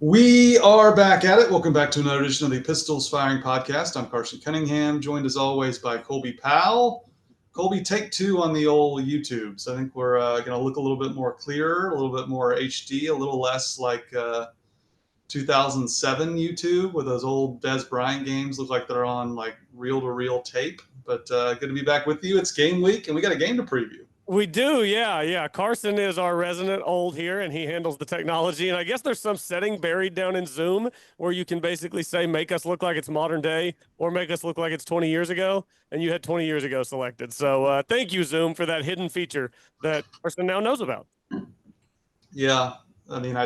We are back at it. Welcome back to another edition of the Pistols Firing Podcast. I'm Carson Cunningham, joined as always by Colby Powell. Colby, take two on the old YouTube. So I think we're going to look a little bit more clear, a little bit more HD, a little less like 2007 YouTube with those old Des Bryant games. Look like they're on like reel-to-reel tape. But good to be back with you. It's game week, and we got a game to preview. We do, yeah. Carson is our resident old here, and he handles the technology. And I guess there's some setting buried down in Zoom where you can basically say, make us look like it's modern day or make us look like it's 20 years ago. And you had 20 years ago selected. So thank you, Zoom, for that hidden feature that Carson now knows about. Yeah, I mean,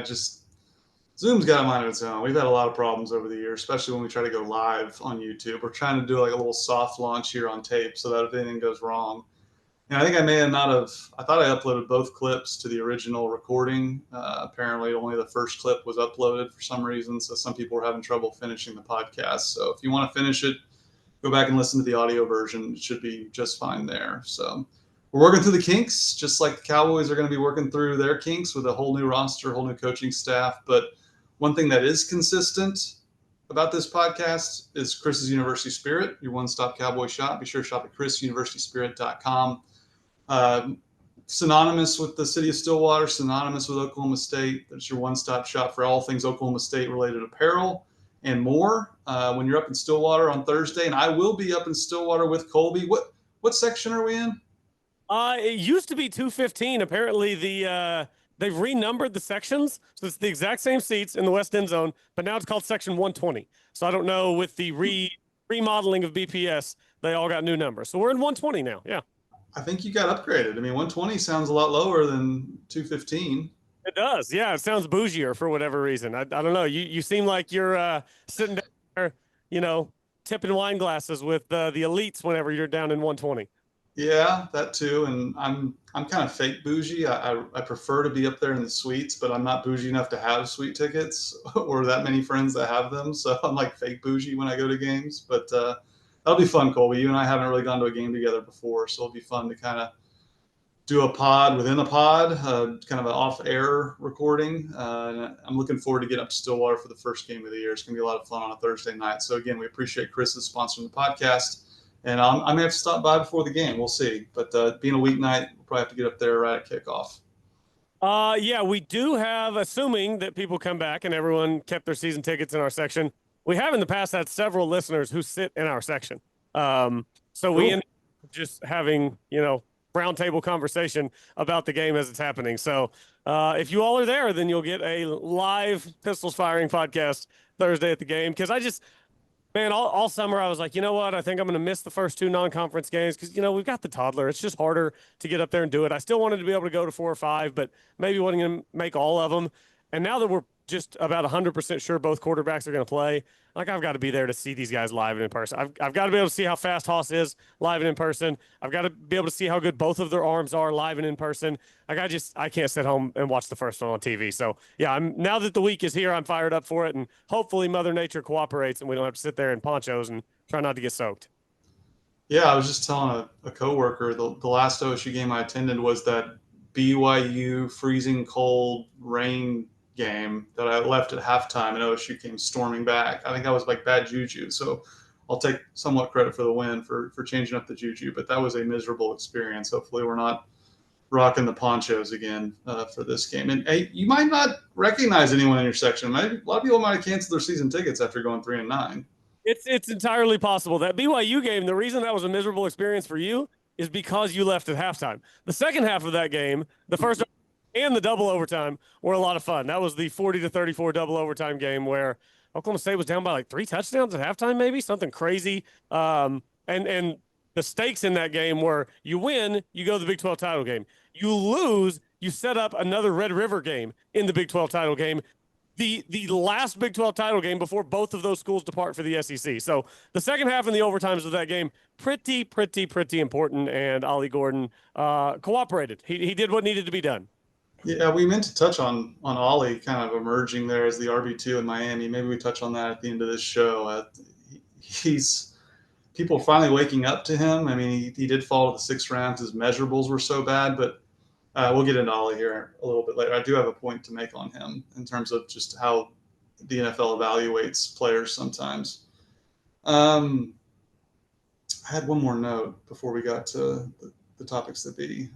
Zoom's got a mind of its own. We've had a lot of problems over the years, especially when we try to go live on YouTube. We're trying to do like a little soft launch here on tape so that if anything goes wrong. And I think I thought I uploaded both clips to the original recording. Apparently only the first clip was uploaded for some reason. So some people were having trouble finishing the podcast. So if you want to finish it, go back and listen to the audio version. It should be just fine there. So we're working through the kinks, just like the Cowboys are going to be working through their kinks with a whole new roster, whole new coaching staff. But one thing that is consistent about this podcast is Chris's University Spirit, your one-stop Cowboy shop. Be sure to shop at chrisuniversityspirit.com. Synonymous with the city of Stillwater, synonymous with Oklahoma State. That's your one-stop shop for all things Oklahoma State related apparel and more. When you're up in Stillwater on Thursday, and I will be up in Stillwater with Colby. What section are we in? It used to be 215. Apparently they've renumbered the sections, so it's the exact same seats in the West End Zone, but now it's called Section 120. So I don't know, with the remodeling of BPS, they all got new numbers. So we're in 120 now. Yeah. I think you got upgraded. I mean, 120 sounds a lot lower than 215. It does. Yeah, it sounds bougier for whatever reason. I don't know. You seem like you're sitting down there, tipping wine glasses with the elites whenever you're down in 120. Yeah, that too. And I'm kind of fake bougie. I prefer to be up there in the suites, but I'm not bougie enough to have suite tickets or that many friends that have them. So I'm like fake bougie when I go to games. But that'll be fun, Colby. You and I haven't really gone to a game together before, so it'll be fun to kind of do a pod within a pod, kind of an off-air recording. And I'm looking forward to getting up to Stillwater for the first game of the year. It's going to be a lot of fun on a Thursday night. So again, we appreciate Chris's sponsoring the podcast. And I may have to stop by before the game. We'll see. But being a weeknight, we'll probably have to get up there right at kickoff. Yeah, we do have, assuming that people come back and everyone kept their season tickets in our section. We have in the past had several listeners who sit in our section. So we end up just having, roundtable conversation about the game as it's happening. So if you all are there, then you'll get a live Pistols Firing podcast Thursday at the game. Because man, all summer I was like, you know what? I think I'm going to miss the first two non-conference games because, we've got the toddler. It's just harder to get up there and do it. I still wanted to be able to go to 4 or 5, but maybe wasn't going to make all of them. And now that we're just about 100% sure both quarterbacks are going to play, like, I've got to be there to see these guys live and in person. I've got to be able to see how fast Haas is live and in person. I've got to be able to see how good both of their arms are live and in person. I can't sit home and watch the first one on TV. So yeah, now that the week is here, I'm fired up for it, and hopefully Mother Nature cooperates and we don't have to sit there in ponchos and try not to get soaked. Yeah, I was just telling a coworker the last OSU game I attended was that BYU freezing cold rain game that I left at halftime and OSU came storming back. I think that was like bad juju. So I'll take somewhat credit for the win for changing up the juju, but that was a miserable experience. Hopefully we're not rocking the ponchos again for this game. And hey, you might not recognize anyone in your section. Maybe a lot of people might have canceled their season tickets after going 3-9. It's entirely possible. That BYU game, the reason that was a miserable experience for you is because you left at halftime. The second half of that game, the first and the double overtime, were a lot of fun. That was the 40-34 double overtime game where Oklahoma State was down by like 3 touchdowns at halftime, maybe something crazy. And the stakes in that game were: you win, you go to the Big 12 title game. You lose, you set up another Red River game in the Big 12 title game. The last Big 12 title game before both of those schools depart for the SEC. So the second half and the overtimes of that game, pretty important. And Ollie Gordon cooperated. He did what needed to be done. Yeah, we meant to touch on Ollie kind of emerging there as the RB2 in Miami. Maybe we touch on that at the end of this show. People are finally waking up to him. I mean, he did fall to the 6th round. His measurables were so bad, but we'll get into Ollie here a little bit later. I do have a point to make on him in terms of just how the NFL evaluates players sometimes. I had one more note before we got to the topics that be.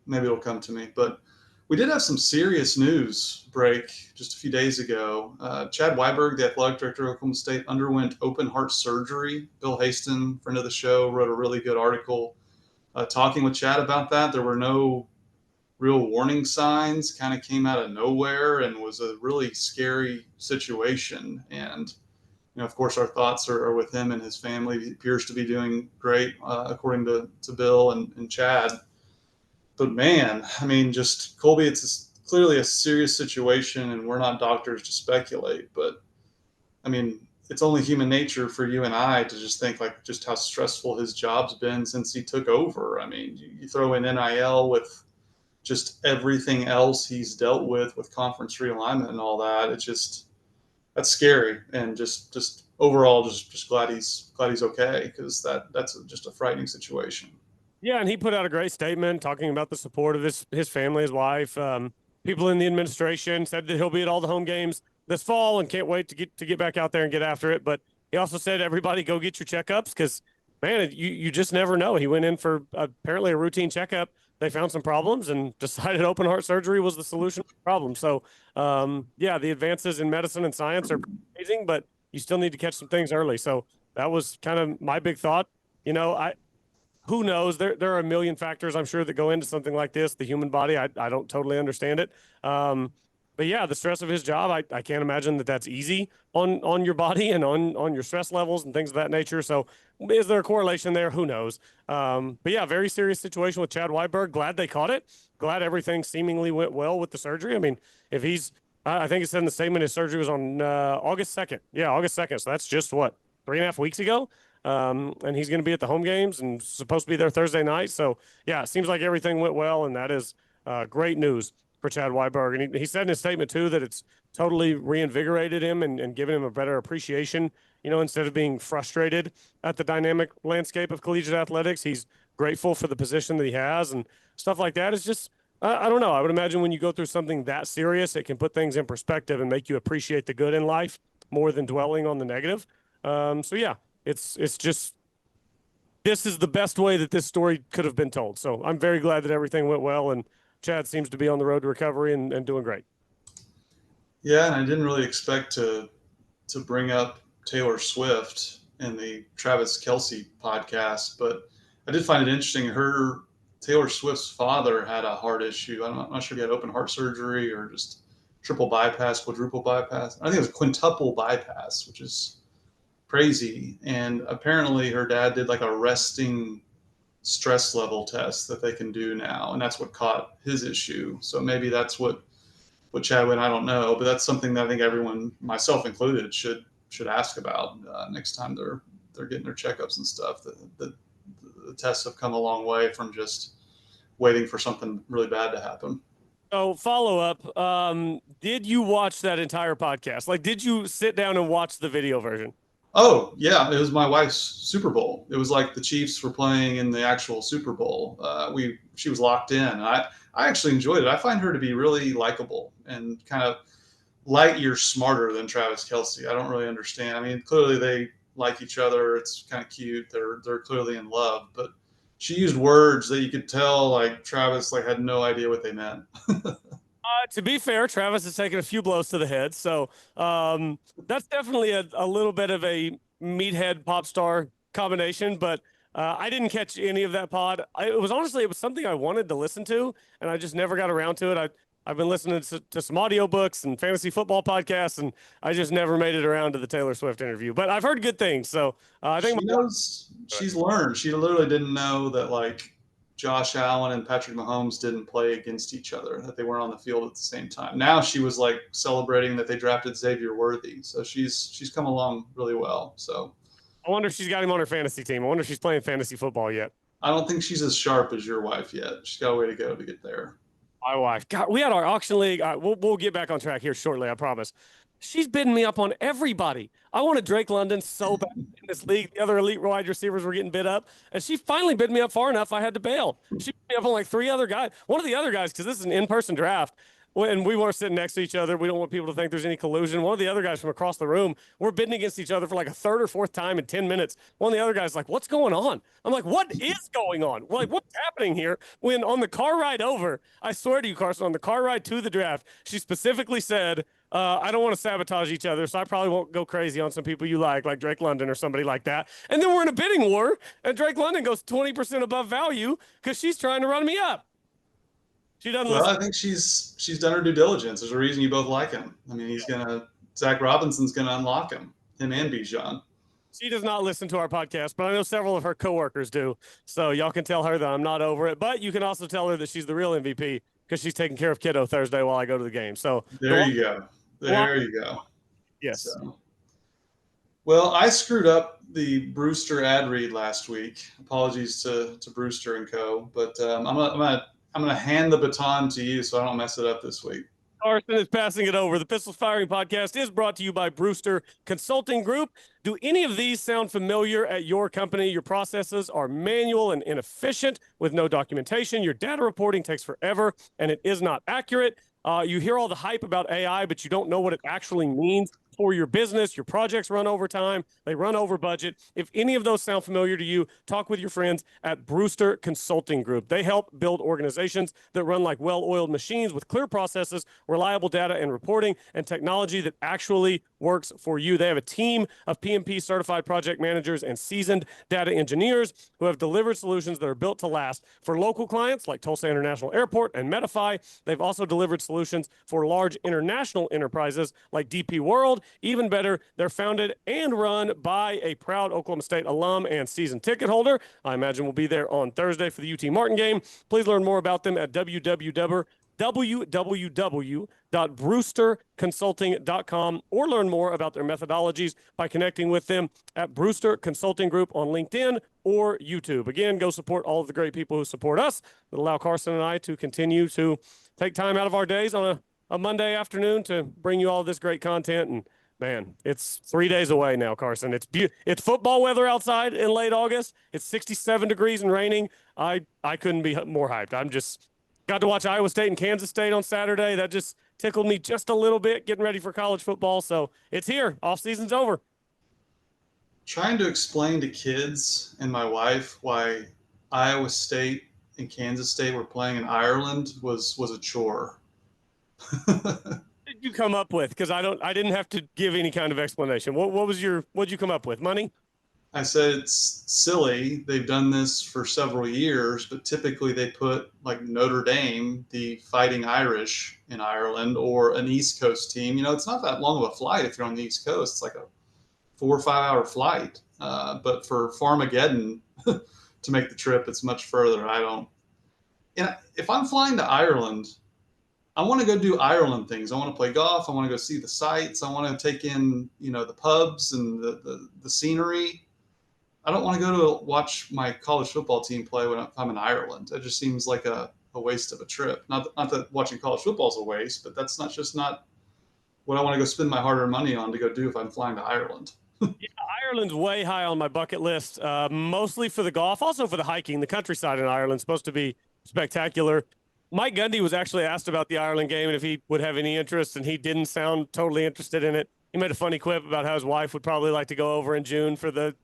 Maybe it'll come to me, but we did have some serious news break just a few days ago. Chad Wyberg, the athletic director of Oklahoma State, underwent open heart surgery. Bill Haston, friend of the show, wrote a really good article talking with Chad about that. There were no real warning signs, kind of came out of nowhere and was a really scary situation. And of course, our thoughts are with him and his family. He appears to be doing great, according to Bill and Chad. But man, I mean, just Colby, it's clearly a serious situation, and we're not doctors to speculate. But I mean, it's only human nature for you and I to just think like just how stressful his job's been since he took over. I mean, you throw in NIL with just everything else he's dealt with conference realignment and all that. It's just, that's scary, and just overall just glad he's okay, because that's just a frightening situation. Yeah, and he put out a great statement talking about the support of his family, his wife, people in the administration. Said that he'll be at all the home games this fall and can't wait to get back out there and get after it. But he also said, everybody go get your checkups, because man, you just never know. He went in for apparently a routine checkup. They found some problems and decided open heart surgery was the solution to the problem. So, yeah, the advances in medicine and science are amazing, but you still need to catch some things early. So that was kind of my big thought. Who knows? There are a million factors, I'm sure, that go into something like this. The human body, I don't totally understand it. But yeah, the stress of his job, I can't imagine that that's easy on your body and on your stress levels and things of that nature. So is there a correlation there? Who knows? But yeah, very serious situation with Chad Wyberg. Glad they caught it. Glad everything seemingly went well with the surgery. I mean, if he's, I think it said in the statement his surgery was on August 2nd. Yeah, August 2nd. So that's just what, 3.5 weeks ago? And he's going to be at the home games and supposed to be there Thursday night. So yeah, it seems like everything went well, and that is great news for Chad Wyberg. And he said in his statement too that it's totally reinvigorated him and given him a better appreciation. Instead of being frustrated at the dynamic landscape of collegiate athletics, he's grateful for the position that he has, and stuff like that. Is just, I don't know. I would imagine when you go through something that serious, it can put things in perspective and make you appreciate the good in life more than dwelling on the negative. So yeah. It's just, this is the best way that this story could have been told. So I'm very glad that everything went well, and Chad seems to be on the road to recovery and doing great. Yeah, and I didn't really expect to bring up Taylor Swift in the Travis Kelce podcast, but I did find it interesting. Taylor Swift's father had a heart issue. I'm not sure if he had open heart surgery or just triple bypass, quadruple bypass. I think it was quintuple bypass, which is crazy. And apparently her dad did like a resting stress level test that they can do now, and that's what caught his issue. So maybe that's what Chad went. I don't know, but that's something that I think everyone, myself included, should ask about next time they're getting their checkups and stuff. The tests have come a long way from just waiting for something really bad to happen. So follow up, did you watch that entire podcast? Like, did you sit down and watch the video version? Oh, yeah. It was my wife's Super Bowl. It was like the Chiefs were playing in the actual Super Bowl. She was locked in. I actually enjoyed it. I find her to be really likable and kind of light years smarter than Travis Kelce. I don't really understand. I mean, clearly they like each other. It's kind of cute. They're clearly in love, but she used words that you could tell like Travis had no idea what they meant. To be fair, Travis has taken a few blows to the head, so that's definitely a little bit of a meathead pop star combination. But I didn't catch any of that pod. It was something I wanted to listen to, and I just never got around to it. I've been listening to some audiobooks and fantasy football podcasts, and I just never made it around to the Taylor Swift interview. But I've heard good things, so I think she's learned. She literally didn't know that Josh Allen and Patrick Mahomes didn't play against each other, that they weren't on the field at the same time. Now she was celebrating that they drafted Xavier Worthy. So she's come along really well. So I wonder if she's got him on her fantasy team. I wonder if she's playing fantasy football yet. I don't think she's as sharp as your wife yet. She's got a way to go to get there. My wife. God, we had our auction league. We'll get back on track here shortly, I promise. She's bidding me up on everybody. I wanted Drake London so bad in this league. The other elite wide receivers were getting bid up, and she finally bid me up far enough I had to bail. She bid me up on 3 other guys. One of the other guys, because this is an in-person draft, when we weren't sitting next to each other. We don't want people to think there's any collusion. One of the other guys from across the room, we're bidding against each other for like a third or fourth time in 10 minutes. One of the other guys like, what's going on? I'm like, what is going on? We're like, what's happening here? When on the car ride over, I swear to you, Carson, on the car ride to the draft, she specifically said, I don't want to sabotage each other, so I probably won't go crazy on some people you like Drake London or somebody like that. And then we're in a bidding war, and Drake London goes 20% above value because she's trying to run me up. She doesn't Well, listen. I think she's done her due diligence. There's a reason you both like him. I mean, Zach Robinson's gonna unlock him and Bijan. She does not listen to our podcast, but I know several of her coworkers do. So y'all can tell her that I'm not over it. But you can also tell her that she's the real MVP because she's taking care of kiddo Thursday while I go to the game. So there you go. There you go. Yes. So, well, I screwed up the Brewster ad read last week. Apologies to Brewster and Co. But I'm gonna hand the baton to you so I don't mess it up this week. Carson is passing it over. The Pistols Firing Podcast is brought to you by Brewster Consulting Group. Do any of these sound familiar at your company? Your processes are manual and inefficient with no documentation. Your data reporting takes forever and it is not accurate. You hear all the hype about AI, but you don't know what it actually means for your business. Your projects run over time. They run over budget. If any of those sound familiar to you, talk with your friends at Brewster Consulting Group. They help build organizations that run like well-oiled machines with clear processes, reliable data and reporting, and technology that actually works for you. They have a team of PMP certified project managers and seasoned data engineers who have delivered solutions that are built to last for local clients like Tulsa International Airport and Medify. They've also delivered solutions for large international enterprises like DP World. Even better, they're founded and run by a proud Oklahoma State alum and season ticket holder. I imagine we'll be there on Thursday for the UT Martin game. Please learn more about them at www.brewsterconsulting.com or learn more about their methodologies by connecting with them at Brewster Consulting Group on LinkedIn or YouTube. Again, go support all of the great people who support us that allow Carson and I to continue to take time out of our days on a Monday afternoon to bring you all this great content. And man, it's 3 days away now, Carson. It's football weather outside in late August. It's 67 degrees and raining. I couldn't be more hyped. I'm just got to watch Iowa State and Kansas State on Saturday. That just tickled me just a little bit, getting ready for college football. So it's here. Off season's over. Trying to explain to kids and my wife why Iowa State and Kansas State were playing in Ireland was a chore. Did you come up with? Because I didn't have to give any kind of explanation. What'd you come up with? Money? I said it's silly. They've done this for several years, but typically they put like Notre Dame, the Fighting Irish in Ireland, or an East Coast team. You know, it's not that long of a flight if you're on the East Coast. It's like a 4 or 5 hour flight. But for Farmageddon to make the trip, it's much further. If I'm flying to Ireland, I want to go do Ireland things. I want to play golf. I want to go see the sights. I want to take in, the pubs and the scenery. I don't want to go to watch my college football team play when I'm in Ireland. It just seems like a waste of a trip. Not that watching college football is a waste, but that's not what I want to go spend my hard-earned money on to go do if I'm flying to Ireland. Yeah, Ireland's way high on my bucket list, mostly for the golf, also for the hiking. The countryside in Ireland's supposed to be spectacular. Mike Gundy was actually asked about the Ireland game and if he would have any interest, and he didn't sound totally interested in it. He made a funny quip about how his wife would probably like to go over in June for the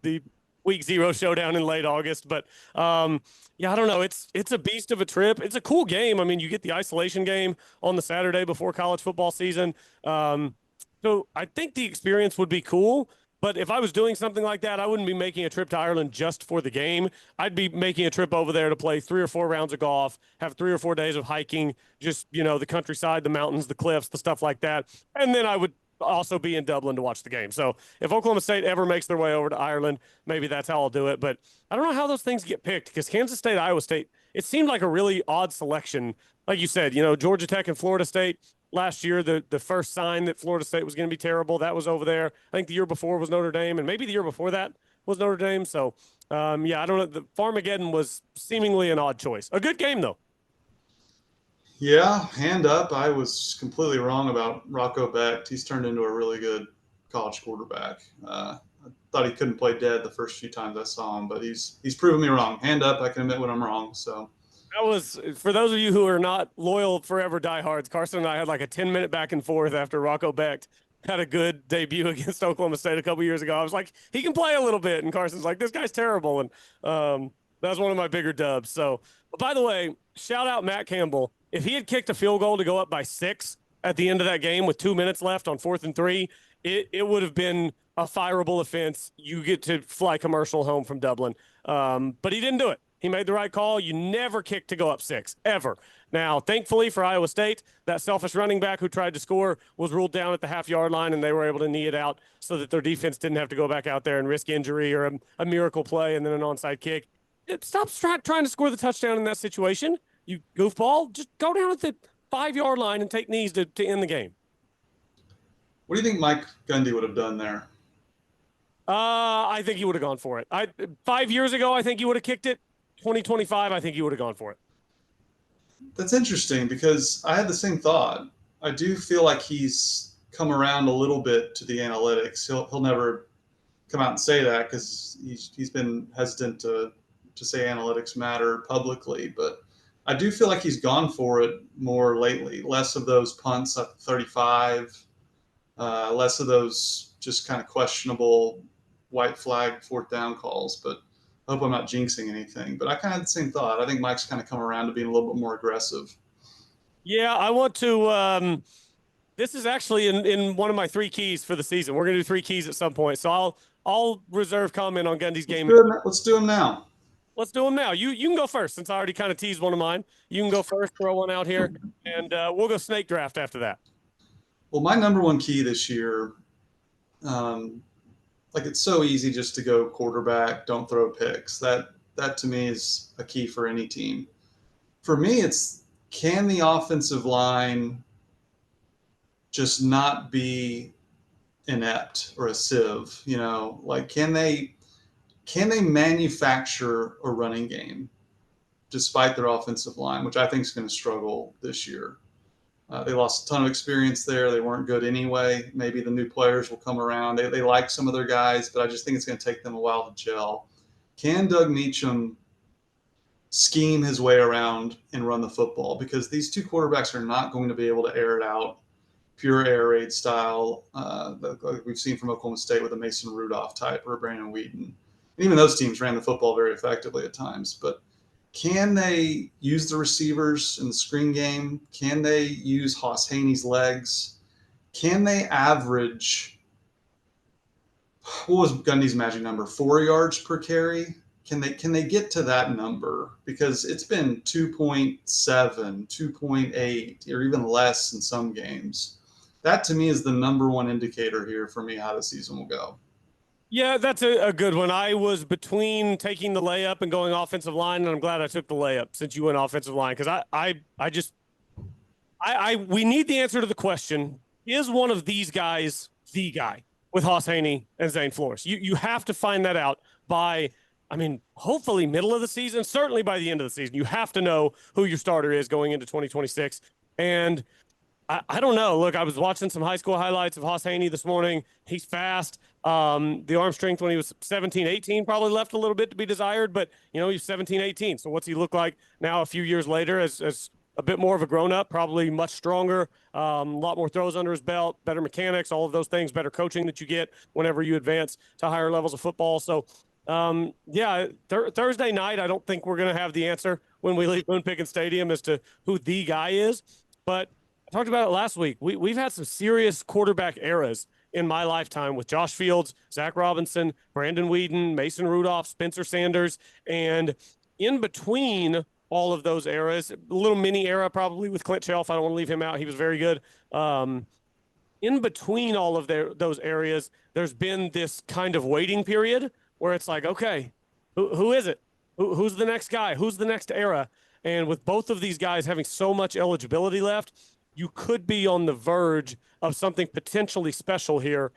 week 0 showdown in late August. But yeah, I don't know. It's a beast of a trip. It's a cool game. I mean, you get the isolation game on the Saturday before college football season. So I think the experience would be cool. But if I was doing something like that, I wouldn't be making a trip to Ireland just for the game. I'd be making a trip over there to play 3 or 4 rounds of golf, have 3 or 4 days of hiking, just, the countryside, the mountains, the cliffs, the stuff like that. And then I would also be in Dublin to watch the game. So if Oklahoma State ever makes their way over to Ireland, maybe that's how I'll do it. But I don't know how those things get picked, because Kansas State, Iowa State, it seemed like a really odd selection. Like you said, Georgia Tech and Florida State. Last year, the first sign that Florida State was going to be terrible, that was over there. I think the year before was Notre Dame, and maybe the year before that was Notre Dame. So, yeah, I don't know. The Farmageddon was seemingly an odd choice. A good game, though. Yeah, hand up. I was completely wrong about Rocco Becht. He's turned into a really good college quarterback. I thought he couldn't play dead the first few times I saw him, but he's proven me wrong. Hand up. I can admit when I'm wrong. So That was, for those of you who are not loyal forever diehards, Carson and I had like a 10-minute back and forth after Rocco Becht had a good debut against Oklahoma State a couple years ago. I was like, he can play a little bit. And Carson's like, this guy's terrible. And that was one of my bigger dubs. So, but by the way, shout out Matt Campbell. If he had kicked a field goal to go up by 6 at the end of that game with 2 minutes left on 4th and 3, it would have been a fireable offense. You get to fly commercial home from Dublin. But he didn't do it. He made the right call. You never kick to go up 6, ever. Now, thankfully for Iowa State, that selfish running back who tried to score was ruled down at the half-yard line, and they were able to knee it out so that their defense didn't have to go back out there and risk injury or a miracle play and then an onside kick. Stop trying to score the touchdown in that situation. You goofball. Just go down at the 5-yard line and take knees to end the game. What do you think Mike Gundy would have done there? I think he would have gone for it. 5 years ago, I think he would have kicked it. 2025, I think he would have gone for it. That's interesting because I had the same thought. I do feel like he's come around a little bit to the analytics. He'll never come out and say that because he's been hesitant to say analytics matter publicly. But I do feel like he's gone for it more lately. Less of those punts up 35, less of those just kind of questionable white flag 4th down calls. But I hope I'm not jinxing anything, but I kind of had the same thought. I think Mike's kind of come around to being a little bit more aggressive. Yeah, I want to this is actually in one of my 3 keys for the season. We're going to do 3 keys at some point. So I'll reserve comment on Gundy's game. Let's do them now. Let's do them now. You can go first since I already kind of teased one of mine. You can go first, throw one out here, and we'll go snake draft after that. Well, my number 1 key this year, like it's so easy just to go quarterback, don't throw picks. That to me is a key for any team. For me, it's can the offensive line just not be inept or a sieve? You know, like can they manufacture a running game despite their offensive line, which I think is going to struggle this year. They lost a ton of experience there. They weren't good anyway. Maybe the new players will come around. They like some of their guys, but I just think it's going to take them a while to gel. Can Doug Meacham scheme his way around and run the football? Because these 2 quarterbacks are not going to be able to air it out, pure air raid style, like we've seen from Oklahoma State with a Mason Rudolph type or a Brandon Whedon. Even those teams ran the football very effectively at times, but can they use the receivers in the screen game? Can they use Hoss Haney's legs? Can they average, what was Gundy's magic number, 4 yards per carry? Can they get to that number? Because it's been 2.7, 2.8, or even less in some games. That to me is the number 1 indicator here for me how the season will go. Yeah, that's a good one. I was between taking the layup and going offensive line, and I'm glad I took the layup since you went offensive line because we need the answer to the question: is one of these guys the guy with Hoss Haney and Zane Flores? You have to find that out by, hopefully middle of the season, certainly by the end of the season. You have to know who your starter is going into 2026, and I don't know. Look, I was watching some high school highlights of Hoss Haney this morning. He's fast. The arm strength when he was 17, 18 probably left a little bit to be desired, but, he's 17, 18. So what's he look like now a few years later as a bit more of a grown-up, probably much stronger, a lot more throws under his belt, better mechanics, all of those things, better coaching that you get whenever you advance to higher levels of football. So, Thursday night, I don't think we're going to have the answer when we leave Boone Pickens Stadium as to who the guy is, but I talked about it last week. We've had some serious quarterback eras in my lifetime with Josh Fields, Zach Robinson, Brandon Whedon, Mason Rudolph, Spencer Sanders, and in between all of those eras, a little mini era probably with Clint Shelf. I don't want to leave him out. He was very good. In between all of those areas, there's been this kind of waiting period where it's like, okay, who is it? Who's the next guy? Who's the next era? And with both of these guys having so much eligibility left, you could be on the verge of something potentially special here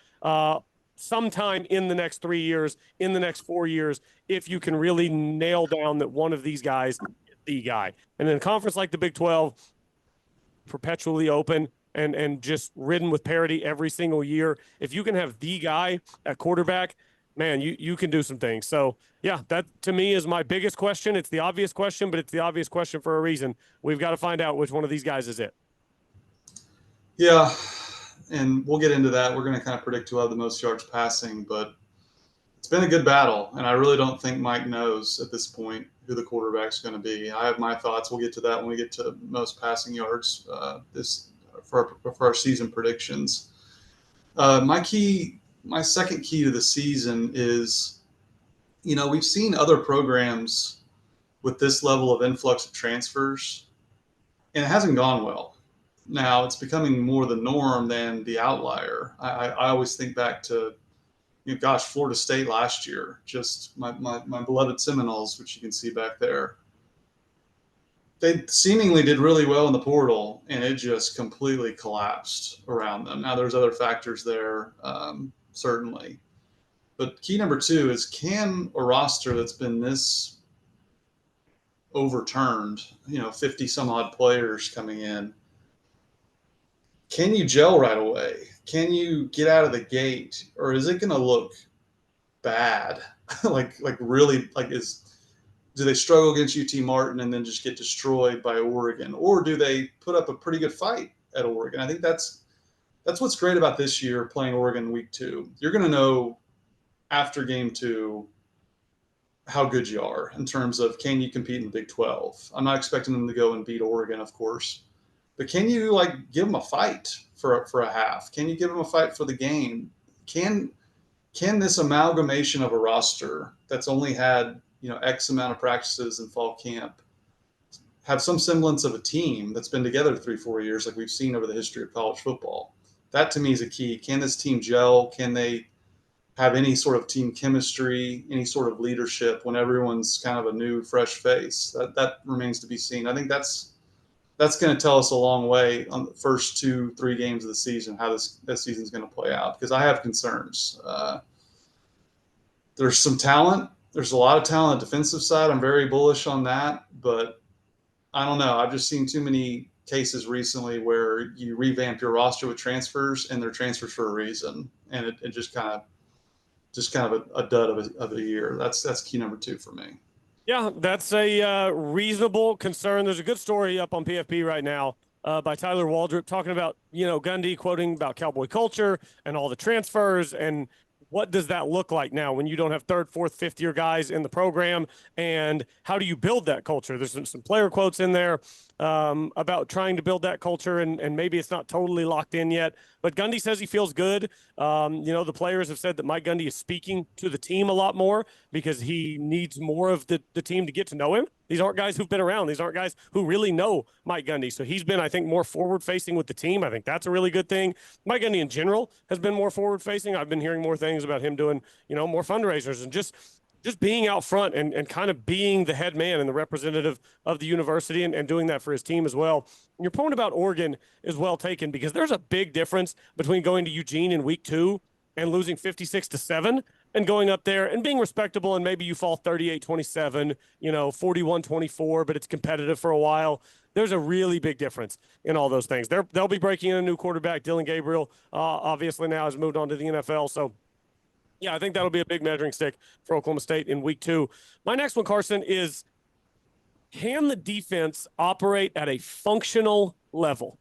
sometime in the next 3 years, in the next 4 years, if you can really nail down that one of these guys is the guy. And in a conference like the Big 12, perpetually open and just ridden with parity every single year, if you can have the guy at quarterback, man, you can do some things. So yeah, that to me is my biggest question. It's the obvious question, but it's the obvious question for a reason. We've got to find out which one of these guys is it. Yeah, and we'll get into that. We're going to kind of predict who will have the most yards passing, but it's been a good battle, and I really don't think Mike knows at this point who the quarterback's going to be. I have my thoughts. We'll get to that when we get to most passing yards for our season predictions. My second key to the season is, we've seen other programs with this level of influx of transfers, and it hasn't gone well. Now it's becoming more the norm than the outlier. I always think back to, Florida State last year, just my beloved Seminoles, which you can see back there. They seemingly did really well in the portal, and it just completely collapsed around them. Now, there's other factors there, certainly. But key number two is, can a roster that's been this overturned, 50 some odd players coming in, can you gel right away? Can you get out of the gate, or is it going to look bad? Do they struggle against UT Martin and then just get destroyed by Oregon, or do they put up a pretty good fight at Oregon? I think that's what's great about this year playing Oregon week 2. You're going to know after game 2 how good you are in terms of, can you compete in the Big 12? I'm not expecting them to go and beat Oregon, of course, but can you give them a fight for a half? Can you give them a fight for the game? Can this amalgamation of a roster that's only had X amount of practices in fall camp have some semblance of a team that's been together 3-4 years, like we've seen over the history of college football? That to me is a key. Can this team gel? Can they have any sort of team chemistry, any sort of leadership when everyone's kind of a new, fresh face? That remains to be seen. I think that's going to tell us a long way on the first 2-3 games of the season, how this season's going to play out, because I have concerns. There's some talent. There's a lot of talent on the defensive side. I'm very bullish on that, but I don't know. I've just seen too many cases recently where you revamp your roster with transfers, and they're transfers for a reason, and it just kind of a dud of a year. That's key number 2 for me. Yeah, that's a reasonable concern. There's a good story up on PFP right now by Tyler Waldrop talking about, Gundy quoting about Cowboy culture and all the transfers, and what does that look like now when you don't have 3rd, 4th, 5th year guys in the program, and how do you build that culture? There's some player quotes in there about trying to build that culture, and maybe it's not totally locked in yet, but Gundy says he feels good. The players have said that Mike Gundy is speaking to the team a lot more because he needs more of the team to get to know him. These aren't guys who've been around. These aren't guys who really know Mike Gundy. So he's been, I think, more forward-facing with the team. I think that's a really good thing. Mike Gundy in general has been more forward-facing. I've been hearing more things about him doing, more fundraisers and just being out front and kind of being the head man and the representative of the university and doing that for his team as well. And your point about Oregon is well taken, because there's a big difference between going to Eugene in week 2 and losing 56-7 and going up there and being respectable, and maybe you fall 38-27, 41-24, but it's competitive for a while. There's a really big difference in all those things. They'll be breaking in a new quarterback. Dylan Gabriel, obviously now has moved on to the NFL. So yeah, I think that'll be a big measuring stick for Oklahoma State in week 2. My next one, Carson, is, can the defense operate at a functional level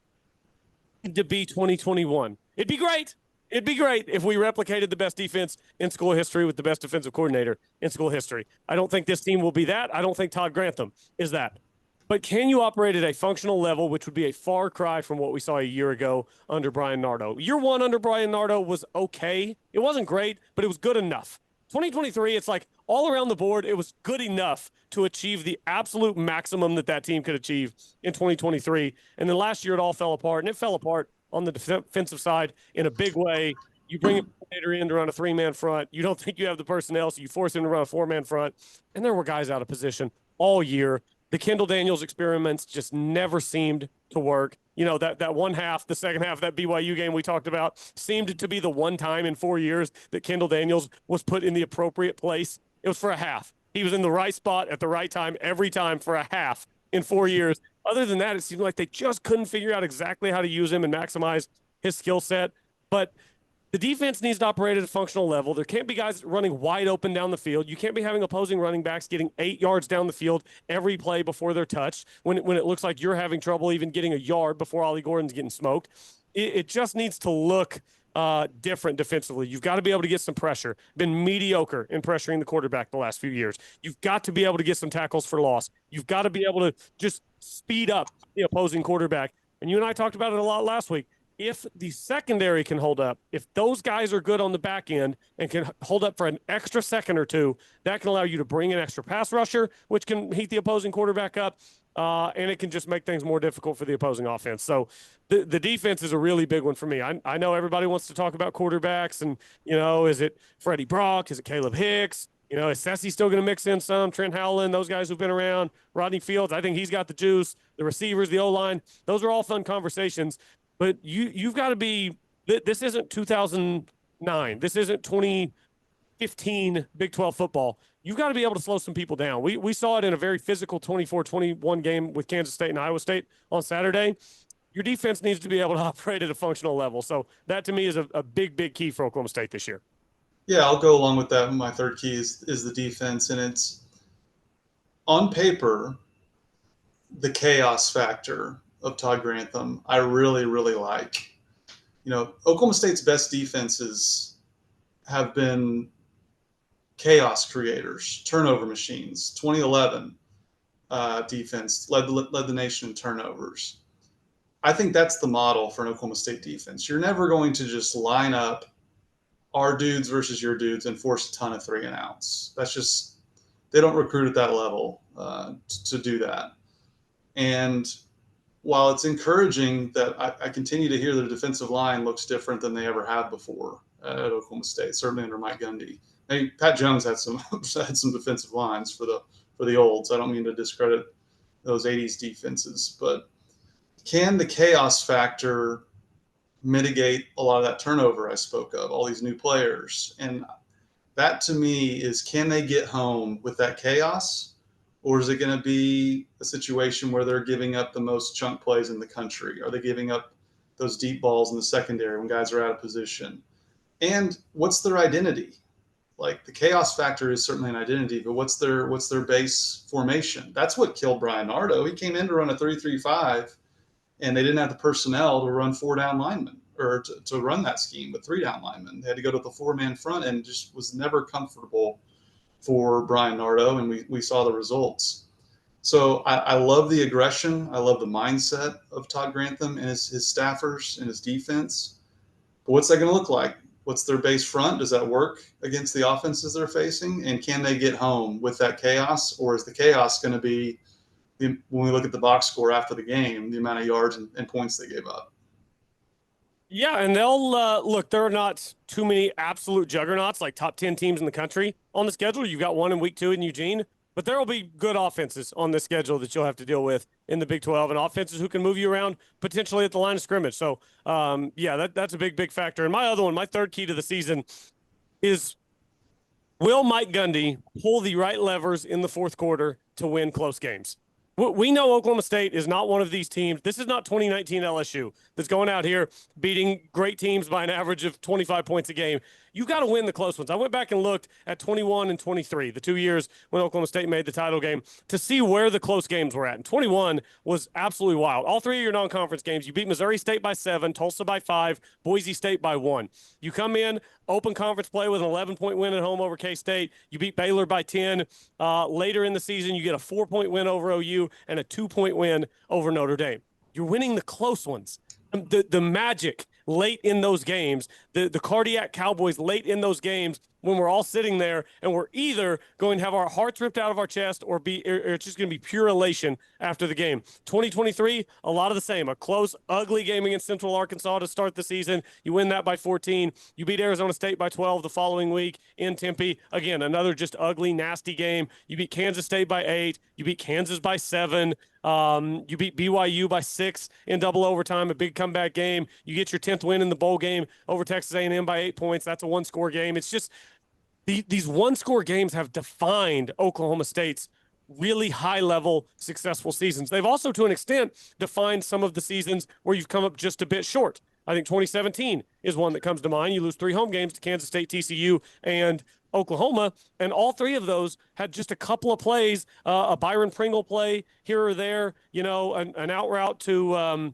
to be 2021? It'd be great. It'd be great if we replicated the best defense in school history with the best defensive coordinator in school history. I don't think this team will be that. I don't think Todd Grantham is that. But can you operate at a functional level, which would be a far cry from what we saw a year ago under Brian Nardo? Year 1 under Brian Nardo was okay. It wasn't great, but it was good enough. 2023, it's like all around the board, it was good enough to achieve the absolute maximum that team could achieve in 2023. And then last year, it all fell apart, and it fell apart on the defensive side in a big way. You bring a coordinator in to run a 3-man front. You don't think you have the personnel, so you force him to run a 4-man front. And there were guys out of position all year. The Kendall Daniels experiments just never seemed to work. That one half, the second half of that BYU game we talked about, seemed to be the one time in 4 years that Kendall Daniels was put in the appropriate place. It was for a half. He was in the right spot at the right time every time for a half in 4 years. Other than that, it seemed like they just couldn't figure out exactly how to use him and maximize his skill set. But the defense needs to operate at a functional level. There can't be guys running wide open down the field. You can't be having opposing running backs getting 8 yards down the field every play before they're touched when it looks like you're having trouble even getting a yard before Ollie Gordon's getting smoked. It just needs to look different defensively. You've got to be able to get some pressure. Been mediocre in pressuring the quarterback the last few years. You've got to be able to get some tackles for loss. You've got to be able to just speed up the opposing quarterback. And you and I talked about it a lot last week. If the secondary can hold up, if those guys are good on the back end and can hold up for an extra second or two, that can allow you to bring an extra pass rusher, which can heat the opposing quarterback up, and it can just make things more difficult for the opposing offense. So the defense is a really big one for me. I know everybody wants to talk about quarterbacks and, is it Freddie Brock? Is it Caleb Hicks? Is Sessi still going to mix in some? Trent Howland, those guys who've been around. Rodney Fields, I think he's got the juice. The receivers, the O-line, those are all fun conversations. But you've got to be – this isn't 2009. This isn't 2015 Big 12 football. You've got to be able to slow some people down. We saw it in a very physical 24-21 game with Kansas State and Iowa State on Saturday. Your defense needs to be able to operate at a functional level. So that, to me, is a big, big key for Oklahoma State this year. Yeah, I'll go along with that. My third key is the defense, and it's on paper the chaos factor of Todd Grantham I really, really like. Oklahoma State's best defenses have been chaos creators, turnover machines. 2011 defense led the nation in turnovers. I think that's the model for an Oklahoma State defense. You're never going to just line up our dudes versus your dudes and force a ton of 3 and outs. That's just, they don't recruit at that level to do that. And while it's encouraging that I continue to hear the defensive line looks different than they ever have before at Oklahoma State, certainly under Mike Gundy. Maybe Pat Jones had some defensive lines for the olds. I don't mean to discredit those 80s defenses, but can the chaos factor mitigate a lot of that turnover I spoke of, all these new players? And that to me is, can they get home with that chaos? Or is it going to be a situation where they're giving up the most chunk plays in the country? Are they giving up those deep balls in the secondary when guys are out of position? And what's their identity? Like, the chaos factor is certainly an identity, but what's their base formation? That's what killed Brian Nardo. He came in to run a 3-3-5, and they didn't have the personnel to run 4-down linemen or to run that scheme with 3-down linemen. They had to go to the 4-man front, and just was never comfortable for Brian Nardo, and we saw the results. So I love the aggression. I love the mindset of Todd Grantham and his staffers and his defense. But what's that going to look like? What's their base front? Does that work against the offenses they're facing? And can they get home with that chaos? Or is the chaos going to be, when we look at the box score after the game, the amount of yards and points they gave up? Yeah, and they'll look, there are not too many absolute juggernauts like top 10 teams in the country on the schedule. You've got one in week 2 in Eugene, but there will be good offenses on this schedule that you'll have to deal with in the Big 12, and offenses who can move you around potentially at the line of scrimmage. So, that's a big, big factor. And my other one, my third key to the season is, will Mike Gundy pull the right levers in the fourth quarter to win close games? We know Oklahoma State is not one of these teams. This is not 2019 LSU that's going out here beating great teams by an average of 25 points a game. You've got to win the close ones. I went back and looked at 21 and 23, the 2 years when Oklahoma State made the title game, to see where the close games were at. And 21 was absolutely wild. All 3 of your non-conference games, you beat Missouri State by 7, Tulsa by 5, Boise State by 1. You come in, open conference play with an 11-point win at home over K-State. You beat Baylor by 10. Later in the season, you get a 4-point win over OU and a 2-point win over Notre Dame. You're winning the close ones. The magic late in those games, the cardiac Cowboys late in those games, when we're all sitting there and we're either going to have our hearts ripped out of our chest or it's just going to be pure elation after the game. 2023, a lot of the same. A close, ugly game against Central Arkansas to start the season. You win that by 14. You beat Arizona State by 12 the following week in Tempe. Again, another just ugly, nasty game. You beat Kansas State by 8. You beat Kansas by 7. You beat BYU by 6 in double overtime, a big comeback game. You get your 10th win in the bowl game over Texas A&M by 8 points. That's a one-score game. It's just these one-score games have defined Oklahoma State's really high-level successful seasons. They've also, to an extent, defined some of the seasons where you've come up just a bit short. I think 2017 is one that comes to mind. You lose 3 home games to Kansas State, TCU, and Oklahoma, and all 3 of those had just a couple of plays, a Byron Pringle play here or there, an out route to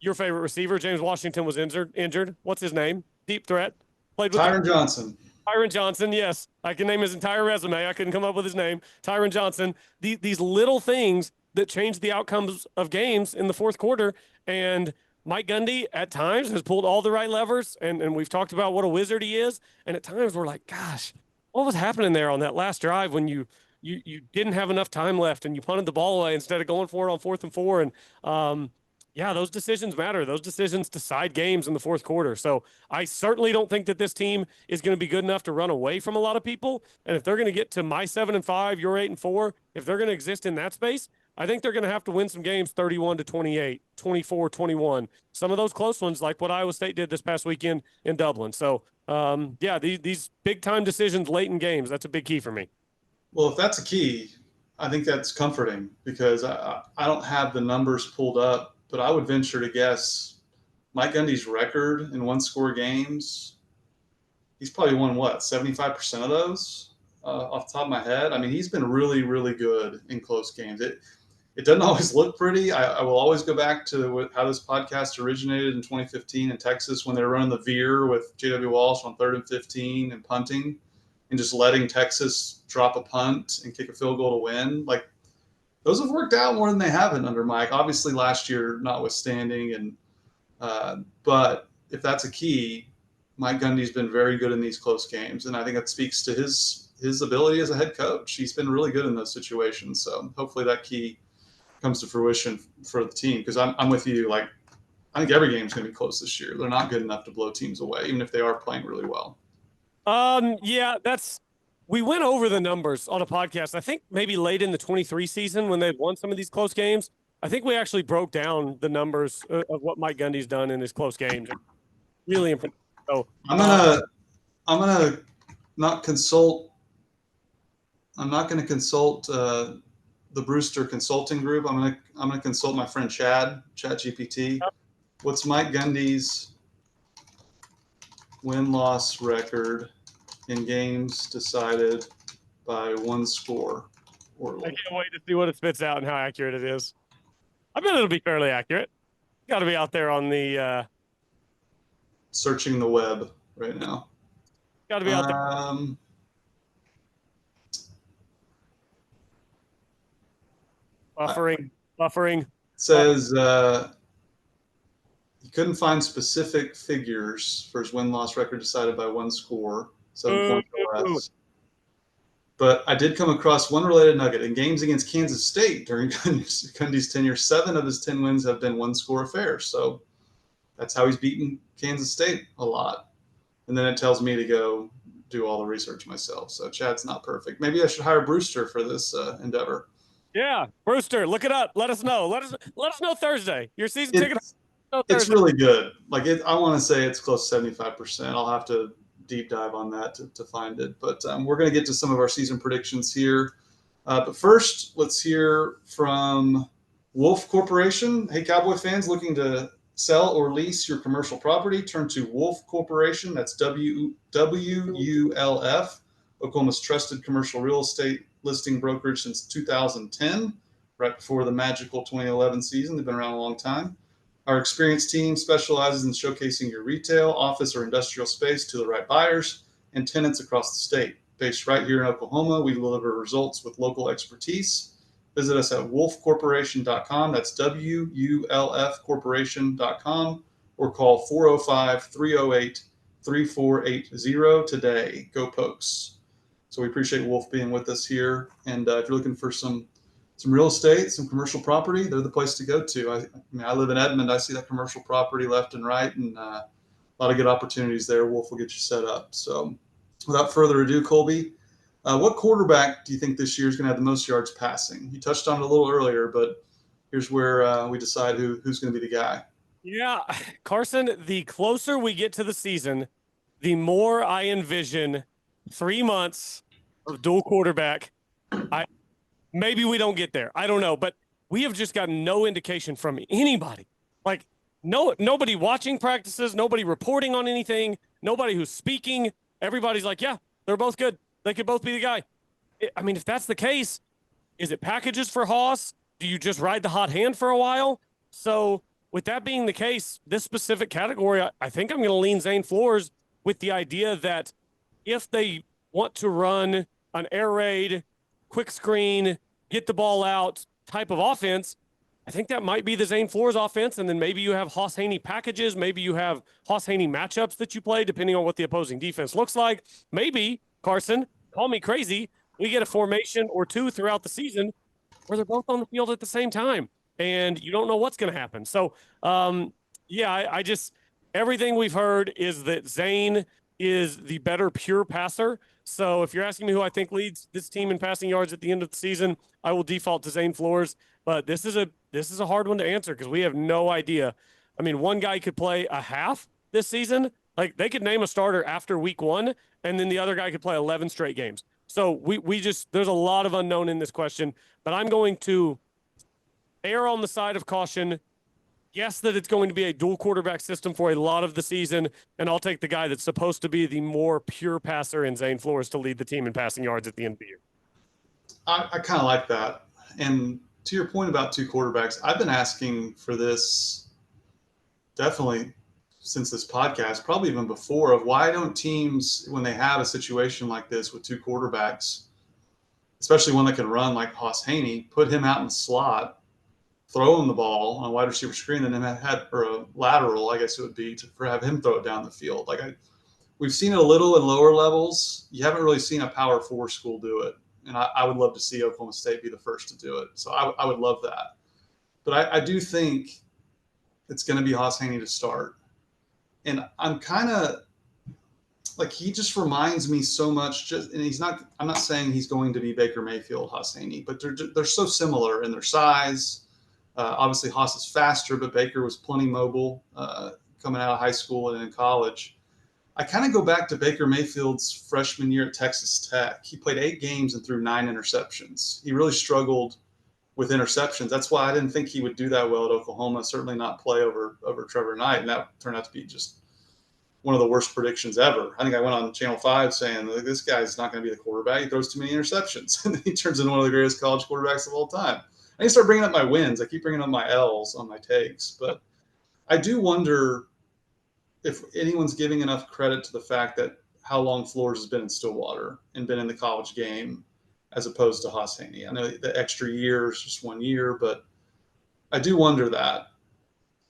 your favorite receiver. James Washington was injured. What's his name? Deep threat. Played with Tyron Johnson. Tyron Johnson, yes. I can name his entire resume. I couldn't come up with his name. Tyron Johnson. These little things that change the outcomes of games in the fourth quarter. And Mike Gundy, at times, has pulled all the right levers. And we've talked about what a wizard he is. And at times, we're like, gosh, what was happening there on that last drive when you didn't have enough time left and you punted the ball away instead of going for it on 4th and 4? And yeah, those decisions matter. Those decisions decide games in the fourth quarter. So I certainly don't think that this team is going to be good enough to run away from a lot of people. And if they're going to get to my 7-5, your 8-4, if they're going to exist in that space, I think they're going to have to win some games 31-28, 24-21. Some of those close ones, like what Iowa State did this past weekend in Dublin. So, yeah, these big-time decisions late in games, that's a big key for me. Well, if that's a key, I think that's comforting because I don't have the numbers pulled up, but I would venture to guess Mike Gundy's record in one-score games, he's probably won, 75% of those off the top of my head? I mean, he's been really, really good in close games. It doesn't always look pretty. I will always go back to how this podcast originated in 2015 in Texas when they were running the veer with J.W. Walsh on 3rd and 15 and punting and just letting Texas drop a punt and kick a field goal to win. Like, those have worked out more than they haven't under Mike. Obviously, last year notwithstanding, but if that's a key, Mike Gundy's been very good in these close games, and I think that speaks to his ability as a head coach. He's been really good in those situations, so hopefully that key comes to fruition for the team. Because I'm with you. Like, I think every game's going to be close this year. They're not good enough to blow teams away, even if they are playing really well. Yeah, we went over the numbers on a podcast, I think maybe late in the 23 season when they'd won some of these close games. I think we actually broke down the numbers of what Mike Gundy's done in his close games. Really impressive. So I'm gonna not consult. I'm not going to consult the Brewster consulting group. I'm gonna consult my friend ChatGPT. What's Mike Gundy's win-loss record in games decided by one score or I can't wait to see what it spits out and how accurate it is. I bet it'll be fairly accurate. Got to be out there on the searching the web right now. Got to be out there. Buffering. It says he couldn't find specific figures for his win-loss record decided by one score, 7 points or less. But I did come across one related nugget. In games against Kansas State during Gundy's tenure, 7 of his 10 wins have been one-score affairs. So that's how he's beaten Kansas State a lot. And then it tells me to go do all the research myself. So Chad's not perfect. Maybe I should hire Brewster for this endeavor. Yeah, Brewster, look it up. Let us know. Let us know Thursday. Your season ticket. It's really good. Like, I want to say it's close to 75%. I'll have to deep dive on that to find it. But we're going to get to some of our season predictions here. But first, let's hear from Wolf Corporation. Hey, Cowboy fans looking to sell or lease your commercial property, turn to Wolf Corporation. That's WULF, Oklahoma's trusted commercial real estate listing brokerage since 2010, right before the magical 2011 season. They've been around a long time. Our experienced team specializes in showcasing your retail, office, or industrial space to the right buyers and tenants across the state. Based right here in Oklahoma, we deliver results with local expertise. Visit us at wolfcorporation.com. That's WULFcorporation.com, or call 405-308-3480 today. Go Pokes. So we appreciate Wolf being with us here. And if you're looking for some real estate, some commercial property, they're the place to go to. I mean, I live in Edmond. I see that commercial property left and right, and a lot of good opportunities there. Wolf will get you set up. So without further ado, Colby, what quarterback do you think this year is going to have the most yards passing? You touched on it a little earlier, but here's where we decide who's going to be the guy. Yeah, Carson, the closer we get to the season, the more I envision 3 months of dual quarterback. Maybe we don't get there. I don't know, but we have just gotten no indication from anybody. Like, nobody watching practices, nobody reporting on anything, nobody who's speaking. Everybody's like, yeah, they're both good. They could both be the guy. I mean, if that's the case, is it packages for Haas? Do you just ride the hot hand for a while? So with that being the case, this specific category, I think I'm going to lean Zane Flores with the idea that if they want to run an air raid, quick screen, get the ball out type of offense, I think that might be the Zane Flores offense. And then maybe you have Haas Haney packages. Maybe you have Haas Haney matchups that you play, depending on what the opposing defense looks like. Maybe, Carson, call me crazy, we get a formation or two throughout the season where they're both on the field at the same time, and you don't know what's going to happen. So, yeah, I just, everything we've heard is that Zane is the better pure passer. So if you're asking me who I think leads this team in passing yards at the end of the season, I will default to Zane Flores. But this is a hard one to answer because we have no idea. I mean, one guy could play a half this season. Like, they could name a starter after week 1, and then the other guy could play 11 straight games. So we just, there's a lot of unknown in this question, but I'm going to err on the side of caution. Guess that it's going to be a dual quarterback system for a lot of the season, and I'll take the guy that's supposed to be the more pure passer in Zane Flores to lead the team in passing yards at the end of the year. I kind of like that. And to your point about two quarterbacks, I've been asking for this definitely since this podcast, probably even before, of why don't teams, when they have a situation like this with two quarterbacks, especially one that can run like Haas Haney, put him out in the slot, throw him the ball on a wide receiver screen, and then or a lateral, I guess it would be, for have him throw it down the field. Like, we've seen it a little in lower levels. You haven't really seen a Power 4 school do it. And I would love to see Oklahoma State be the first to do it. So I would love that. But I do think it's going to be Haas Haney to start. And I'm kind of like, he just reminds me so much. And I'm not saying he's going to be Baker Mayfield, Haas Haney, but they're so similar in their size. Obviously, Haas is faster, but Baker was plenty mobile coming out of high school and in college. I kind of go back to Baker Mayfield's freshman year at Texas Tech. He played 8 games and threw 9 interceptions. He really struggled with interceptions. That's why I didn't think he would do that well at Oklahoma, certainly not play over Trevor Knight. And that turned out to be just one of the worst predictions ever. I think I went on Channel 5 saying, this guy's not going to be the quarterback. He throws too many interceptions. And then he turns into one of the greatest college quarterbacks of all time. I need to start bringing up my wins. I keep bringing up my L's on my takes. But I do wonder if anyone's giving enough credit to the fact that how long Flores has been in Stillwater and been in the college game as opposed to Haas Haney. I know the extra year is just 1 year, but I do wonder that.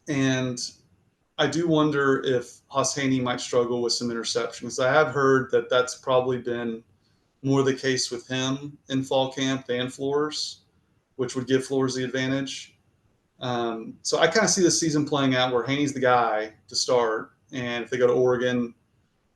And I do wonder if Haas Haney might struggle with some interceptions. I have heard that that's probably been more the case with him in fall camp than Flores, which would give Flores the advantage. So I kind of see the season playing out where Haney's the guy to start. And if they go to Oregon,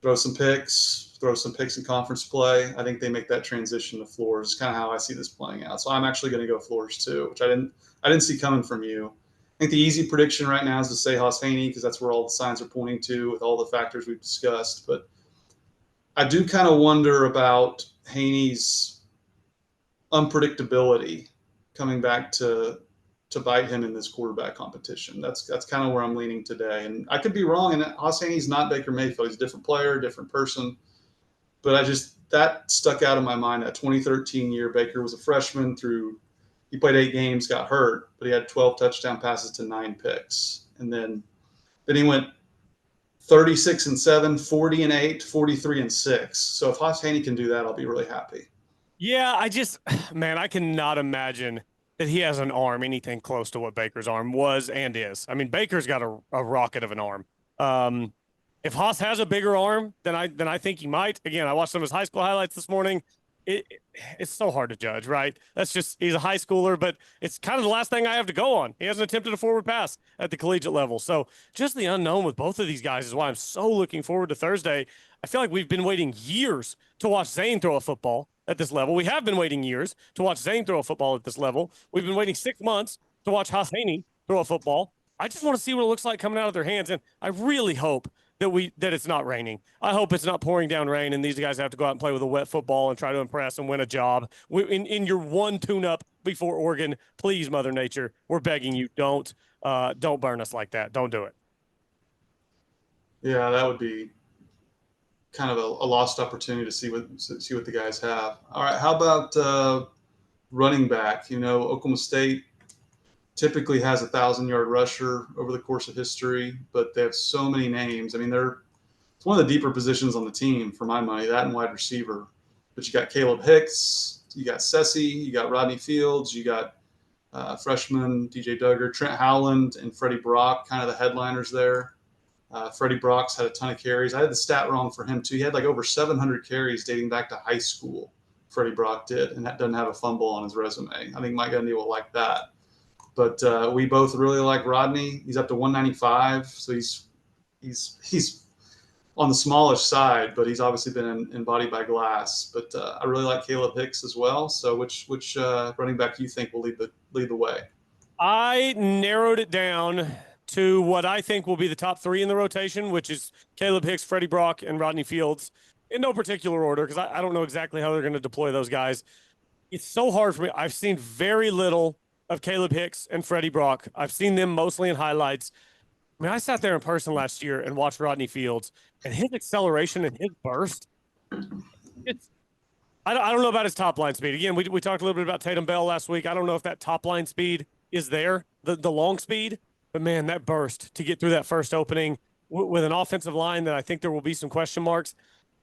throw some picks in conference play, I think they make that transition to Flores. It's kind of how I see this playing out. So I'm actually going to go Flores too, which I didn't see coming from you. I think the easy prediction right now is to say Haas Haney because that's where all the signs are pointing to with all the factors we've discussed. But I do kind of wonder about Haney's unpredictability coming back to bite him in this quarterback competition. That's kind of where I'm leaning today. And I could be wrong. And Haas Haney's not Baker Mayfield. He's a different player, different person. But that stuck out in my mind. That 2013 year, Baker was a freshman he played 8 games, got hurt, but he had 12 touchdown passes to 9 picks. And then he went 36-7, 40-8, 43-6. So if Haas Haney can do that, I'll be really happy. Yeah, I cannot imagine that he has an arm anything close to what Baker's arm was and is. I mean, Baker's got a rocket of an arm. If Haas has a bigger arm than I think he might, again, I watched some of his high school highlights this morning. It's so hard to judge, right? He's a high schooler, but it's kind of the last thing I have to go on. He hasn't attempted a forward pass at the collegiate level. So just the unknown with both of these guys is why I'm so looking forward to Thursday. I feel like we've been waiting years to watch Zane throw a football at this level. We have been waiting years to watch Zane throw a football at this level. We've been waiting 6 months to watch Haas Haney throw a football. I just want to see what it looks like coming out of their hands. And I really hope that it's not raining. I hope it's not pouring down rain and these guys have to go out and play with a wet football and try to impress and win a job. In your one tune-up before Oregon, please, Mother Nature, we're begging you, don't. don't burn us like that. Don't do it. Yeah, that would be kind of a lost opportunity to see what the guys have. All right, how about running back? Oklahoma State typically has 1,000-yard rusher over the course of history, but they have so many names. I mean, it's one of the deeper positions on the team for my money, that and wide receiver. But you got Caleb Hicks, you got Sessi, you got Rodney Fields, you got freshman DJ Duggar, Trent Howland, and Freddie Brock, kind of the headliners there. Freddie Brock's had a ton of carries. I had the stat wrong for him, too. He had like over 700 carries dating back to high school, Freddie Brock did, and that doesn't have a fumble on his resume. I think Mike Gundy will like that. But we both really like Rodney. He's up to 195, so he's on the smallish side, but he's obviously been embodied by glass. But I really like Caleb Hicks as well. So which running back do you think will lead the way? I narrowed it down to what I think will be the top three in the rotation, which is Caleb Hicks, Freddie Brock, and Rodney Fields, in no particular order, because I don't know exactly how they're going to deploy those guys. It's so hard for me. I've seen very little of Caleb Hicks and Freddie Brock. I've seen them mostly in highlights. I mean, I sat there in person last year and watched Rodney Fields, and his acceleration and his burst, I don't know about his top line speed. Again, we talked a little bit about Tatum Bell last week. I don't know if that top line speed is there, the long speed. But, man, that burst to get through that first opening with an offensive line that I think there will be some question marks.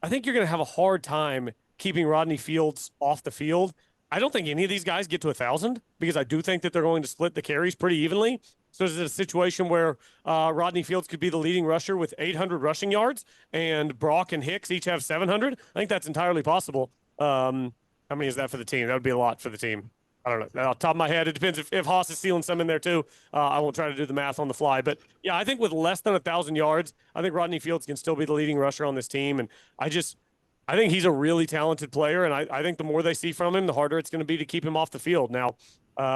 I think you're going to have a hard time keeping Rodney Fields off the field. I don't think any of these guys get to 1,000 because I do think that they're going to split the carries pretty evenly. So is it a situation where Rodney Fields could be the leading rusher with 800 rushing yards and Brock and Hicks each have 700? I think that's entirely possible. How many is that for the team? That would be a lot for the team. I don't know. Off the top of my head, it depends if Haas is stealing some in there too. I won't try to do the math on the fly. But, yeah, I think with less than 1,000 yards, I think Rodney Fields can still be the leading rusher on this team. And I think he's a really talented player, and I think the more they see from him, the harder it's going to be to keep him off the field. Now,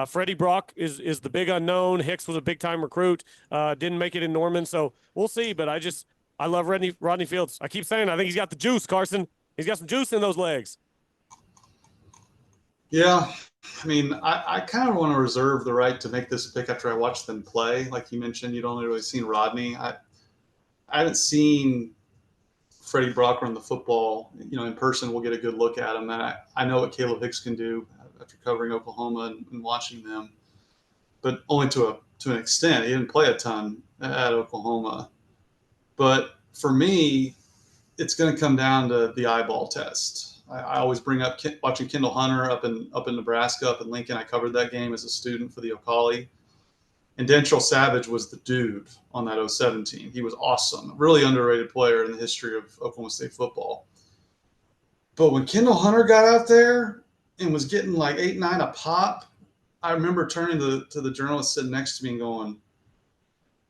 Freddie Brock is the big unknown. Hicks was a big-time recruit, didn't make it in Norman, so we'll see. But I love Rodney Fields. I keep saying I think he's got the juice, Carson. He's got some juice in those legs. Yeah, I mean, I kind of want to reserve the right to make this pick after I watch them play. Like you mentioned, you'd only really seen Rodney. I haven't seen Freddie Brock run the football, in person. We'll get a good look at him. And I know what Caleb Hicks can do after covering Oklahoma and watching them, but only to an extent. He didn't play a ton at Oklahoma. But for me, it's going to come down to the eyeball test. I always bring up watching Kendall Hunter up in Nebraska, up in Lincoln. I covered that game as a student for the Ocali. And Dentrell Savage was the dude on that 07 team. He was awesome. Really underrated player in the history of Oklahoma State football. But when Kendall Hunter got out there and was getting like 8, 9 a pop, I remember turning to the journalist sitting next to me and going,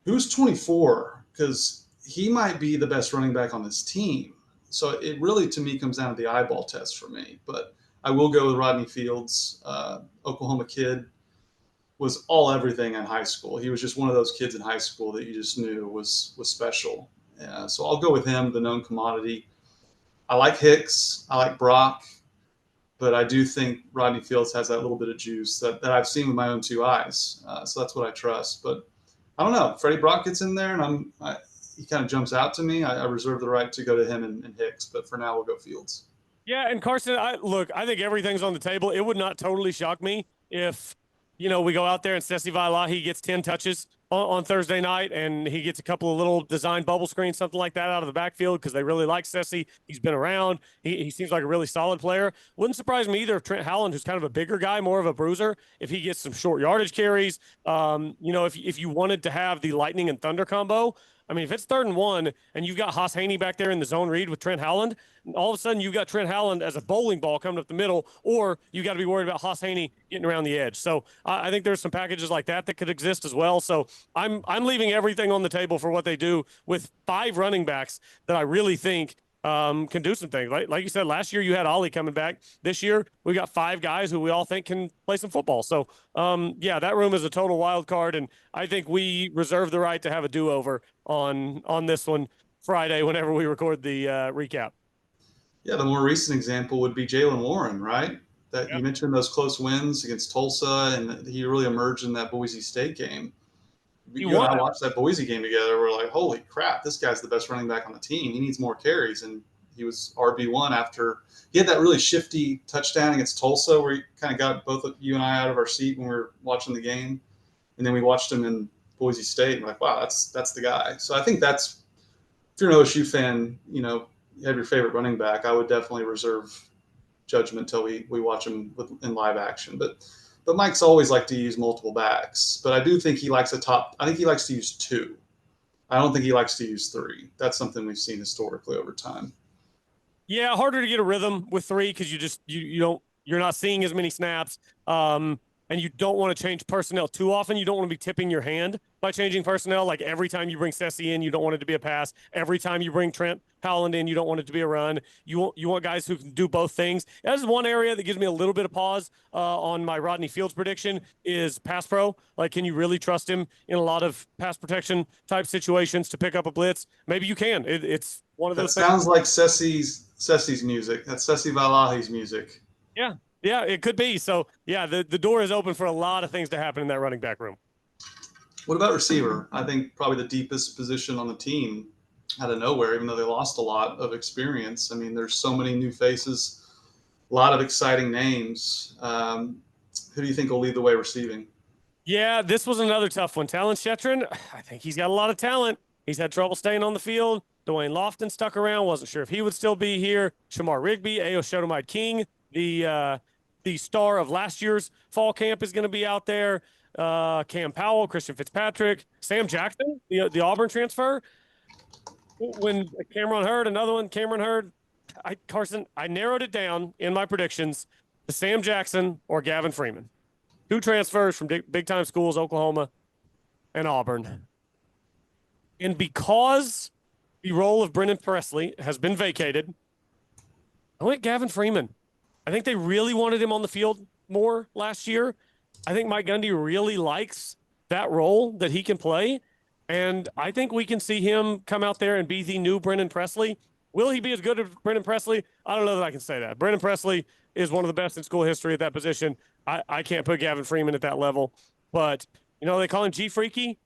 who's 24? Because he might be the best running back on this team. So it really, to me, comes down to the eyeball test for me. But I will go with Rodney Fields, Oklahoma kid. Was all everything in high school. He was just one of those kids in high school that you just knew was special. So I'll go with him, the known commodity. I like Hicks. I like Brock. But I do think Rodney Fields has that little bit of juice that I've seen with my own two eyes. So that's what I trust. But I don't know. Freddie Brock gets in there, and he kind of jumps out to me. I reserve the right to go to him and Hicks. But for now, we'll go Fields. Yeah, and Carson, I think everything's on the table. It would not totally shock me if – we go out there and Sessi Vailahi gets 10 touches on Thursday night, and he gets a couple of little design bubble screens, something like that, out of the backfield because they really like Sessi. He's been around. He seems like a really solid player. Wouldn't surprise me either if Trent Howland, who's kind of a bigger guy, more of a bruiser, if he gets some short yardage carries. If you wanted to have the lightning and thunder combo, I mean, if it's 3rd and 1 and you've got Haas Haney back there in the zone read with Trent Howland, all of a sudden you've got Trent Howland as a bowling ball coming up the middle, or you got to be worried about Haas Haney getting around the edge. So I think there's some packages like that could exist as well. So I'm leaving everything on the table for what they do with 5 running backs that I really think can do some things. Like you said, last year you had Ollie coming back. This year we got 5 guys who we all think can play some football. So, that room is a total wild card, and I think we reserve the right to have a do-over on this one Friday whenever we record the recap. Yeah, the more recent example would be Jaylen Warren, right? That You mentioned those close wins against Tulsa, and he really emerged in that Boise State game. He You and won. I watched that Boise game together. We're like, holy crap, this guy's the best running back on the team. He needs more carries. And he was RB1 after he had that really shifty touchdown against Tulsa where he kind of got both of you and I out of our seat when we were watching the game. And then we watched him in Boise State and we're like, wow, that's the guy. So I think that's, if you're an OSU fan, you know, you have your favorite running back, I would definitely reserve judgment until we watch him in live action. But Mike's always liked to use multiple backs. But I do think he likes I think he likes to use two. I don't think he likes to use three. That's something we've seen historically over time. Yeah, harder to get a rhythm with three because you're not seeing as many snaps. And you don't want to change personnel too often. You don't want to be tipping your hand by changing personnel. Like every time you bring Sessi in, you don't want it to be a pass. Every time you bring Trent Howland in, you don't want it to be a run. You want guys who can do both things. That is one area that gives me a little bit of pause on my Rodney Fields prediction is pass pro. Like, can you really trust him in a lot of pass protection type situations to pick up a blitz? Maybe you can. It's one of those things. That sounds like Sessi's music. That's Sessi Valahi's music. Yeah. Yeah, it could be. So, yeah, the door is open for a lot of things to happen in that running back room. What about receiver? I think probably the deepest position on the team out of nowhere, even though they lost a lot of experience. I mean, there's so many new faces, a lot of exciting names. Who do you think will lead the way receiving? Yeah, this was another tough one. Talon Shetron, I think he's got a lot of talent. He's had trouble staying on the field. Dwayne Lofton stuck around. Wasn't sure if he would still be here. Shamar Rigby, Ayo Shotomide King, the star of last year's fall camp is going to be out there. Cam Powell, Christian Fitzpatrick, Sam Jackson, the Auburn transfer. When Cameron Hurd, another one, Cameron Hurd. Carson, I narrowed it down in my predictions to Sam Jackson or Gavin Freeman. Two transfers from big-time schools, Oklahoma and Auburn. And because the role of Brennan Presley has been vacated, I went Gavin Freeman. I think they really wanted him on the field more last year. I think Mike Gundy really likes that role that he can play. And I think we can see him come out there and be the new Brennan Presley. Will he be as good as Brennan Presley? I don't know that I can say that. Brennan Presley is one of the best in school history at that position. I can't put Gavin Freeman at that level. But, they call him G Freaky.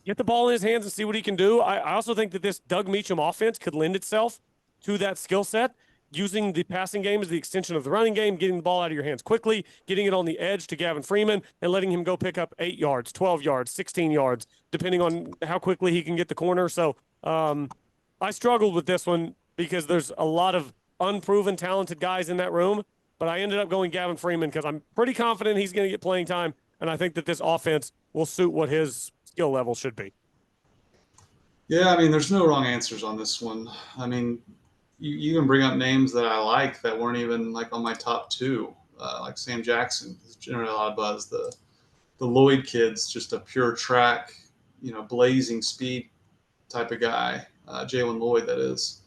Get the ball in his hands and see what he can do. I also think that this Doug Meacham offense could lend itself to that skill set. Using the passing game as the extension of the running game, getting the ball out of your hands quickly, getting it on the edge to Gavin Freeman, and letting him go pick up 8 yards, 12 yards, 16 yards, depending on how quickly he can get the corner. So I struggled with this one because there's a lot of unproven, talented guys in that room, but I ended up going Gavin Freeman because I'm pretty confident he's going to get playing time, and I think that this offense will suit what his skill level should be. Yeah, I mean, there's no wrong answers on this one. I mean, you can bring up names that I like that weren't even like on my top two, like Sam Jackson. There's generally a lot of buzz. The Lloyd kid's just a pure track, blazing speed type of guy. Jalen Lloyd, that is.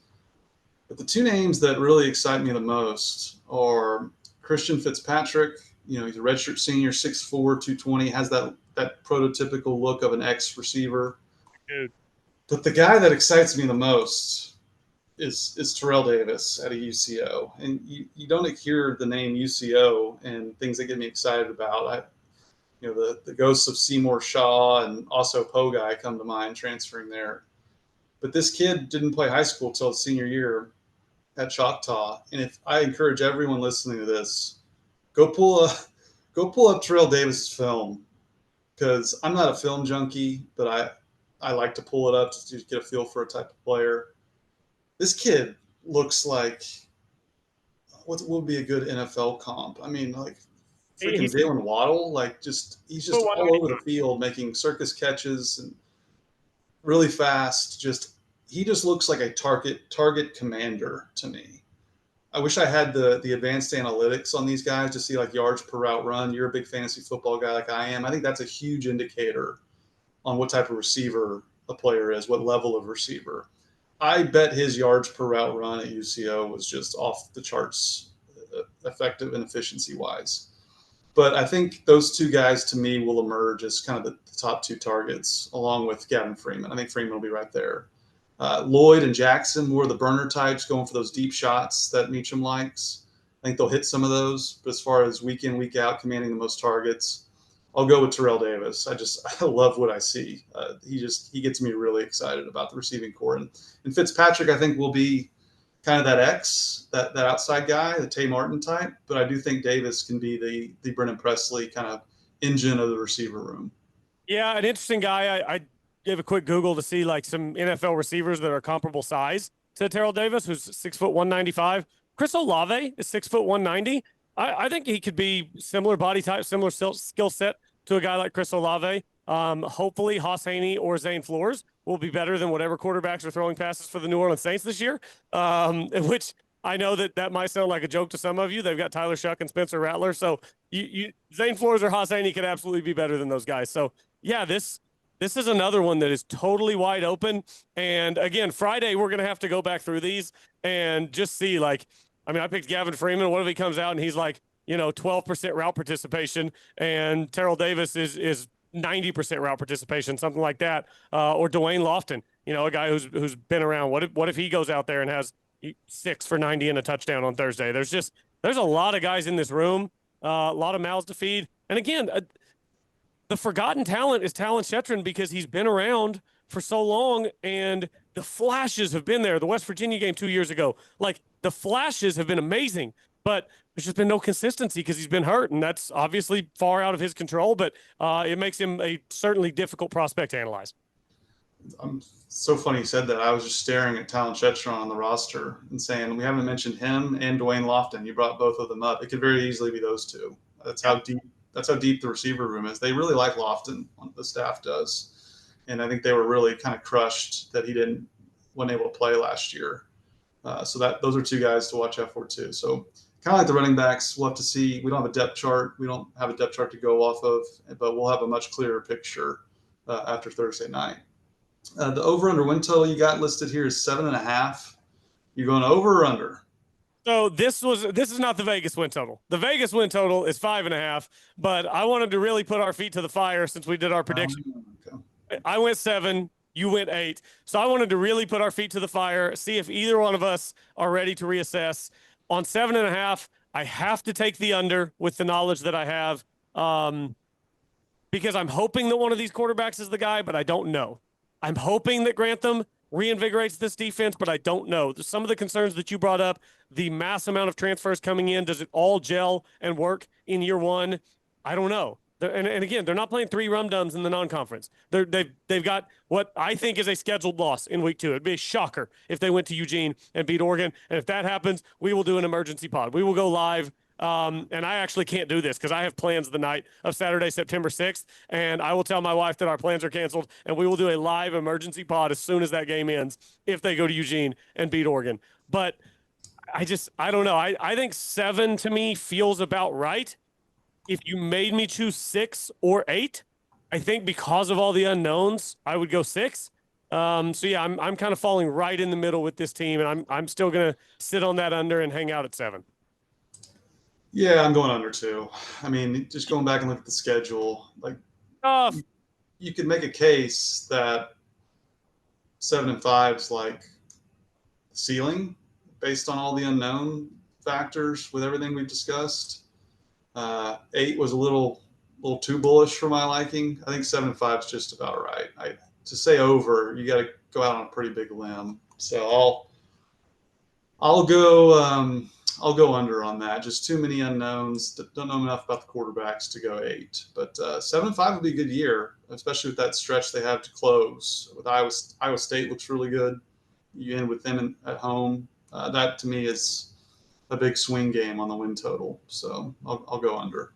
But the two names that really excite me the most are Christian Fitzpatrick. He's a redshirt senior, 6'4", 220, has that prototypical look of an ex receiver. Dude. But the guy that excites me the most is Terrell Davis at a UCO. And you don't hear the name UCO and things that get me excited about. The ghosts of Seymour Shaw and also Poe guy come to mind transferring there. But this kid didn't play high school till his senior year at Choctaw. And if I encourage everyone listening to this, go pull up Terrell Davis's film, because I'm not a film junkie, but I like to pull it up to get a feel for a type of player. This kid looks like what would be a good NFL comp. I mean, like freaking Jalen Waddle, he's just all over the field making circus catches and really fast. He just looks like a target commander to me. I wish I had the advanced analytics on these guys to see like yards per route run. You're a big fantasy football guy like I am. I think that's a huge indicator on what type of receiver a player is, what level of receiver. I bet his yards per route run at UCO was just off the charts, effective and efficiency wise. But I think those two guys to me will emerge as kind of the top two targets, along with Gavin Freeman. I think Freeman will be right there. Lloyd and Jackson, more the burner types, going for those deep shots that Meacham likes. I think they'll hit some of those. But as far as week in, week out, commanding the most targets, I'll go with Terrell Davis. I love what I see. He gets me really excited about the receiving core. And Fitzpatrick, I think, will be kind of that X, that outside guy, the Tay Martin type. But I do think Davis can be the Brennan Presley kind of engine of the receiver room. Yeah, an interesting guy. I gave a quick Google to see like some NFL receivers that are comparable size to Terrell Davis, who's 6'1", 195. Chris Olave is 6'1", 190. I think he could be similar body type, similar skill set to a guy like Chris Olave. Hopefully, Haas Haney or Zane Flores will be better than whatever quarterbacks are throwing passes for the New Orleans Saints this year, which I know that might sound like a joke to some of you. They've got Tyler Shuck and Spencer Rattler. So Zane Flores or Haas Haney could absolutely be better than those guys. So, yeah, this is another one that is totally wide open. And, again, Friday we're going to have to go back through these and just see, like, I mean, I picked Gavin Freeman. What if he comes out and he's like, 12% route participation, and Terrell Davis is 90% route participation, something like that, or Dwayne Lofton, a guy who's been around. What if he goes out there and has 6 for 90 and a touchdown on Thursday? There's a lot of guys in this room, a lot of mouths to feed, and again, the forgotten talent is Talon Shetron because he's been around for so long, and the flashes have been there. The West Virginia game 2 years ago, like the flashes have been amazing, but there's just been no consistency because he's been hurt, and that's obviously far out of his control, but it makes him a certainly difficult prospect to analyze. So funny you said that. I was just staring at Talon Shetron on the roster and saying, we haven't mentioned him and Dwayne Lofton. You brought both of them up. It could very easily be those two. That's how deep the receiver room is. They really like Lofton, the staff does. And I think they were really kind of crushed that he wasn't able to play last year. So those are two guys to watch out for too. So kind of like the running backs, we'll have to see. We don't have a depth chart. We don't have a depth chart to go off of, but we'll have a much clearer picture after Thursday night. The over-under win total you got listed here is 7.5. You going over or under? So this is not the Vegas win total. The Vegas win total is 5.5, but I wanted to really put our feet to the fire since we did our prediction. Okay. I went 7. You went 8. So I wanted to really put our feet to the fire, see if either one of us are ready to reassess. On 7.5, I have to take the under with the knowledge that I have, because I'm hoping that one of these quarterbacks is the guy, but I don't know. I'm hoping that Grantham reinvigorates this defense, but I don't know. Some of the concerns that you brought up, the mass amount of transfers coming in, does it all gel and work in year one? I don't know. And again, they're not playing 3 rum-dums in the non-conference. They've got what I think is a scheduled loss in week 2. It'd be a shocker if they went to Eugene and beat Oregon. And if that happens, we will do an emergency pod. We will go live. And I actually can't do this because I have plans the night of Saturday, September 6th. And I will tell my wife that our plans are canceled, and we will do a live emergency pod as soon as that game ends if they go to Eugene and beat Oregon. But I don't know. I think 7 to me feels about right. If you made me choose 6 or 8, I think because of all the unknowns, I would go 6. So yeah, I'm kind of falling right in the middle with this team, and I'm still gonna sit on that under and hang out at 7. Yeah, I'm going under too. I mean, just going back and look at the schedule, like you could make a case that 7-5 is like ceiling based on all the unknown factors with everything we've discussed. 8 was a little too bullish for my liking. I think 7-5 is just about right. To say over, you got to go out on a pretty big limb. So I'll go under on that. Just too many unknowns. Don't know enough about the quarterbacks to go 8. But 7-5 would be a good year, especially with that stretch they have to close. With Iowa State looks really good. You end with them at home. That to me is a big swing game on the win total. So I'll go under.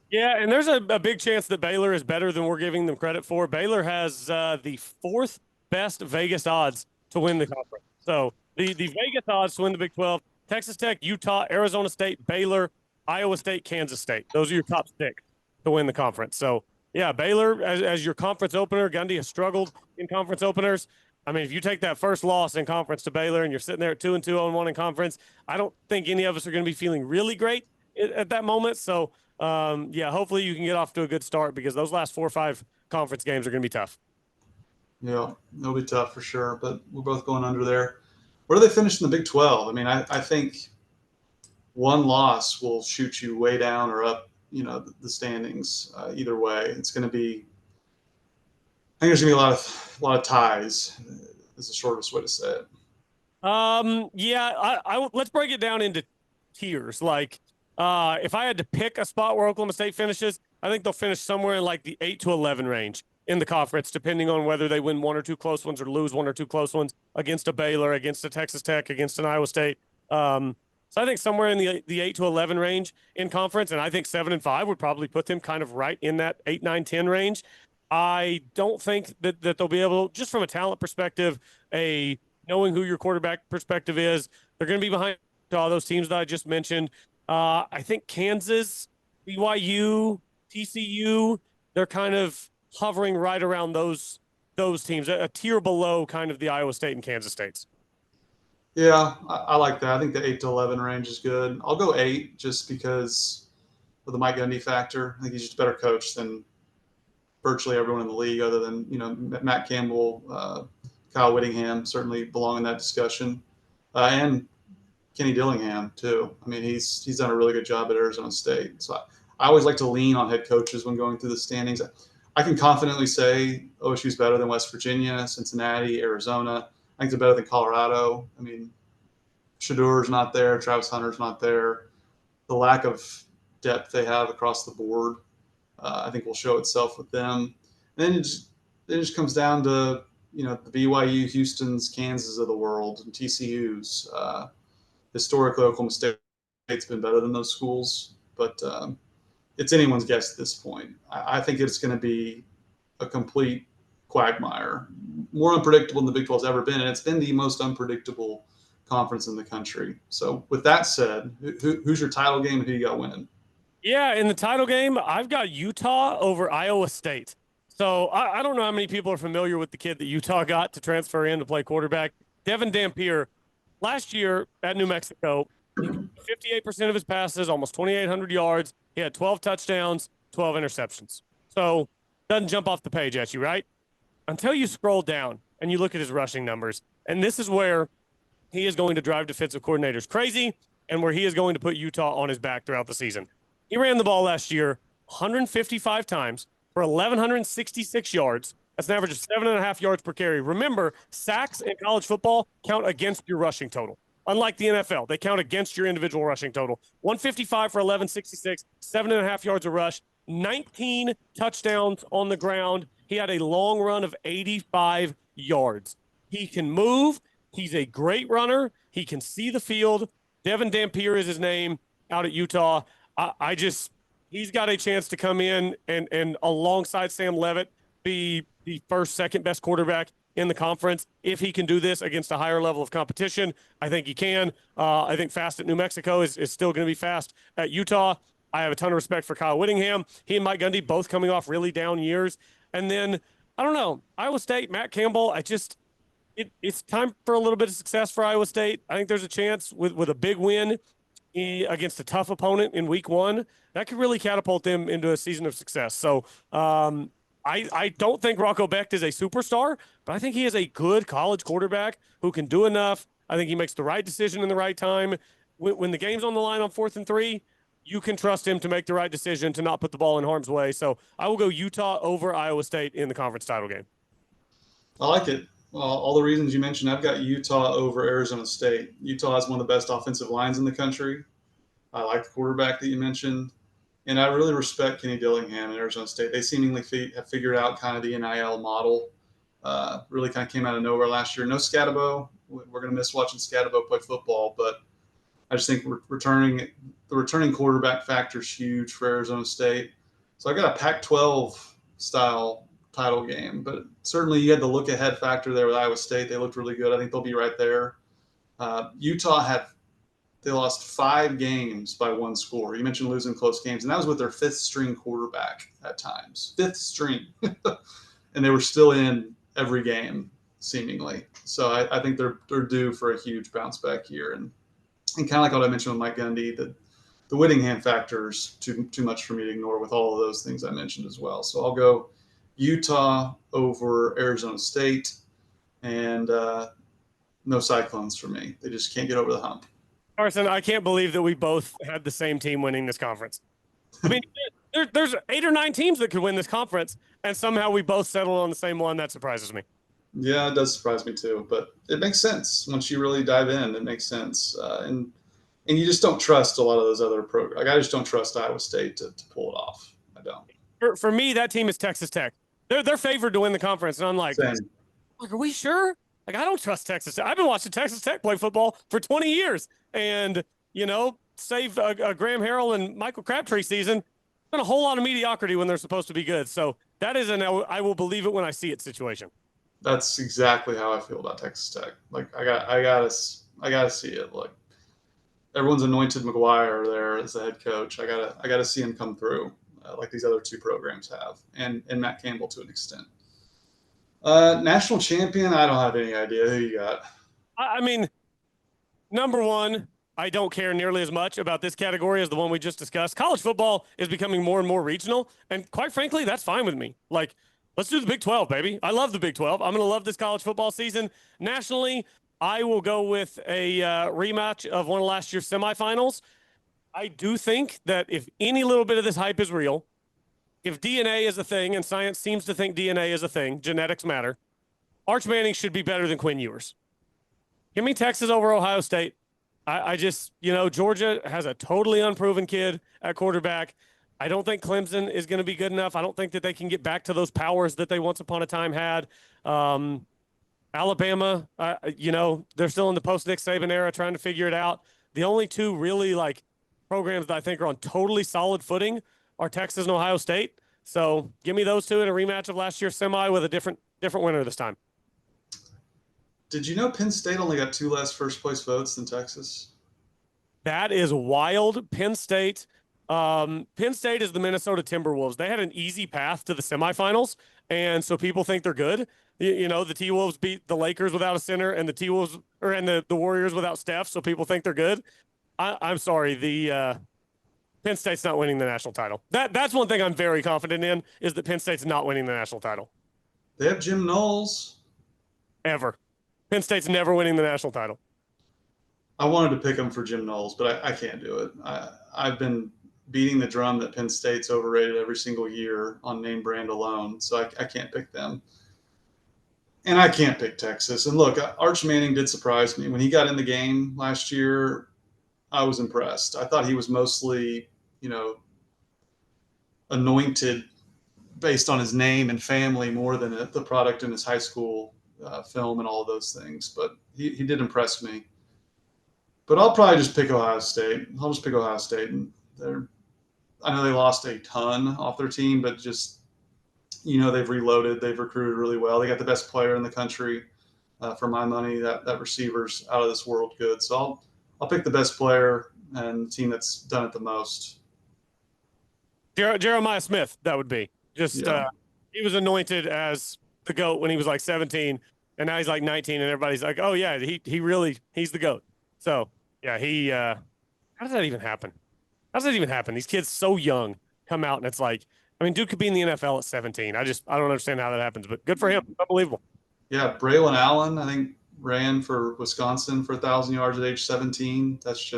Yeah, and there's a big chance that Baylor is better than we're giving them credit for. Baylor has the 4th best Vegas odds to win the conference. So the Vegas odds to win the Big 12, Texas Tech, Utah, Arizona State, Baylor, Iowa State, Kansas State. Those are your top 6 to win the conference. So, yeah, Baylor as your conference opener. Gundy has struggled in conference openers. I mean, if you take that first loss in conference to Baylor and you're sitting there at 2-2, 0-1 in conference, I don't think any of us are going to be feeling really great at that moment. So, yeah, hopefully you can get off to a good start because those last 4 or 5 conference games are going to be tough. Yeah, it'll be tough for sure, but we're both going under there. Where do they finish in the Big 12? I mean, I think one loss will shoot you way down or up, the standings either way. It's going to be, I think there's going to be a lot of ties. Is the shortest way to say it. Yeah, let's break it down into tiers. Like, if I had to pick a spot where Oklahoma State finishes, I think they'll finish somewhere in like the 8 to 11 range in the conference, depending on whether they win one or two close ones or lose one or two close ones against a Baylor, against a Texas Tech, against an Iowa State. So I think somewhere in the 8 to 11 range in conference, and I think 7 and 5 would probably put them kind of right in that 8, 9, 10 range. I don't think that they'll be able, just from a talent perspective, knowing who your quarterback perspective is, they're going to be behind all those teams that I just mentioned. I think Kansas, BYU, TCU, they're kind of hovering right around those teams, a tier below kind of the Iowa State and Kansas States. Yeah, I like that. I think the 8 to 11 range is good. I'll go 8 just because of the Mike Gundy factor. I think he's just a better coach than virtually everyone in the league, other than Matt Campbell, Kyle Whittingham certainly belong in that discussion, and Kenny Dillingham too. I mean, he's done a really good job at Arizona State. So I always like to lean on head coaches when going through the standings. I can confidently say OSU's better than West Virginia, Cincinnati, Arizona. I think they're better than Colorado. I mean, Shadur's not there. Travis Hunter's not there. The lack of depth they have across the board, I think, will show itself with them. And then it just comes down to, the BYU, Houston's, Kansas of the world, and TCU's. Historically, Oklahoma State's been better than those schools, but it's anyone's guess at this point. I think it's going to be a complete quagmire, more unpredictable than the Big 12's ever been, and it's been the most unpredictable conference in the country. So with that said, who's your title game and who you got winning? Yeah, in the title game, I've got Utah over Iowa State. So I don't know how many people are familiar with the kid that Utah got to transfer in to play quarterback. Devin Dampier, last year at New Mexico, 58% of his passes, almost 2,800 yards. He had 12 touchdowns, 12 interceptions. So doesn't jump off the page at you, right? Until you scroll down and you look at his rushing numbers. And this is where he is going to drive defensive coordinators crazy and where he is going to put Utah on his back throughout the season. He ran the ball last year 155 times for 1,166 yards. That's an average of 7.5 yards per carry. Remember, sacks in college football count against your rushing total. Unlike the NFL, they count against your individual rushing total. 155 for 1,166, 7.5 yards a rush, 19 touchdowns on the ground. He had a long run of 85 yards. He can move. He's a great runner. He can see the field. Devin Dampier is his name out at Utah. He's got a chance to come in and alongside Sam Leavitt be the first, second best quarterback in the conference. If he can do this against a higher level of competition, I think he can. I think fast at New Mexico is still going to be fast at Utah. I have a ton of respect for Kyle Whittingham. He and Mike Gundy both coming off really down years. And then, I don't know, Iowa State, Matt Campbell, it's time for a little bit of success for Iowa State. I think there's a chance with a big win against a tough opponent in week one, that could really catapult them into a season of success. So I don't think Rocco Becht is a superstar, but I think he is a good college quarterback who can do enough. I think he makes the right decision in the right time. When the game's on the line on 4th and 3, you can trust him to make the right decision to not put the ball in harm's way. So I will go Utah over Iowa State in the conference title game. I like it. Well, all the reasons you mentioned, I've got Utah over Arizona State. Utah has one of the best offensive lines in the country. I like the quarterback that you mentioned. And I really respect Kenny Dillingham in Arizona State. They seemingly have figured out kind of the NIL model. Really kind of came out of nowhere last year. No Scatabo. We're going to miss watching Scatabo play football, but I just think the returning quarterback factor is huge for Arizona State. So I got a Pac-12 style title game, but certainly you had the look ahead factor there with Iowa State. They looked really good. I think they'll be right there. Utah they lost 5 games by 1 score. You mentioned losing close games, and that was with their 5th string quarterback at times. 5th string. And they were still in every game, seemingly. So I think they're due for a huge bounce back here. And kind of like what I mentioned with Mike Gundy, the Whittingham factor is too much for me to ignore with all of those things I mentioned as well. So I'll go Utah over Arizona State, and no Cyclones for me. They just can't get over the hump. Carson, I can't believe that we both had the same team winning this conference. I mean, there's 8 or 9 teams that could win this conference, and somehow we both settled on the same one. That surprises me. Yeah, it does surprise me too, but it makes sense once you really dive in. It makes sense, and you just don't trust a lot of those other programs. Like I just don't trust Iowa State to pull it off. I don't. For me, that team is Texas Tech. They're favored to win the conference, and I'm Same. like, are we sure? Like, I don't trust Texas Tech. I've been watching Texas Tech play football for 20 years, and save a Graham Harrell and Michael Crabtree season, been a whole lot of mediocrity when they're supposed to be good. So that is I will believe it when I see it situation. That's exactly how I feel about Texas Tech. Like I gotta see it. Like everyone's anointed McGuire there as the head coach. I gotta see him come through like these other two programs have, and Matt Campbell to an extent. National champion, I don't have any idea who you got. I mean, number one, I don't care nearly as much about this category as the one we just discussed. College football is becoming more and more regional, and quite frankly, that's fine with me. Like, let's do the Big 12, baby. I love the Big 12. I'm going to love this college football season. Nationally, I will go with a rematch of one of last year's semifinals. I do think that if any little bit of this hype is real, if DNA is a thing, and science seems to think DNA is a thing, genetics matter, Arch Manning should be better than Quinn Ewers. Give me Texas over Ohio State. I just, Georgia has a totally unproven kid at quarterback. I don't think Clemson is going to be good enough. I don't think that they can get back to those powers that they once upon a time had. Alabama, they're still in the post-Nick Saban era trying to figure it out. The only two really, programs that I think are on totally solid footing are Texas and Ohio State. So give me those two in a rematch of last year's semi with a different winner this time. Did you know Penn State only got 2 less first place votes than Texas? That is wild. Penn State is the Minnesota Timberwolves. They had an easy path to the semifinals, and so people think they're good. The T-Wolves beat the Lakers without a center, and the Warriors without Steph, so people think they're good. I'm sorry, the Penn State's not winning the national title. That's one thing I'm very confident in, is that Penn State's not winning the national title. They have Jim Knowles. Ever. Penn State's never winning the national title. I wanted to pick them for Jim Knowles, but I can't do it. I've been beating the drum that Penn State's overrated every single year on name brand alone, so I can't pick them. And I can't pick Texas. And look, Arch Manning did surprise me. When he got in the game last year, I was impressed. I thought he was mostly, anointed based on his name and family more than the product in his high school film and all of those things. But he did impress me. But I'll probably just pick Ohio State. And I know they lost a ton off their team, but just, they've reloaded. They've recruited really well. They got the best player in the country for my money. That receiver's out of this world good. So I'll pick the best player and the team that's done it the most. Jeremiah Smith, that would be. He was anointed as the GOAT when he was 17, and now he's 19, and everybody's like, oh, yeah, he's the GOAT. So, yeah, how does that even happen? These kids so young come out, and it's dude could be in the NFL at 17. I don't understand how that happens, but good for him. Unbelievable. Yeah, Braylon Allen, I think, ran for Wisconsin for 1,000 yards at age 17. That's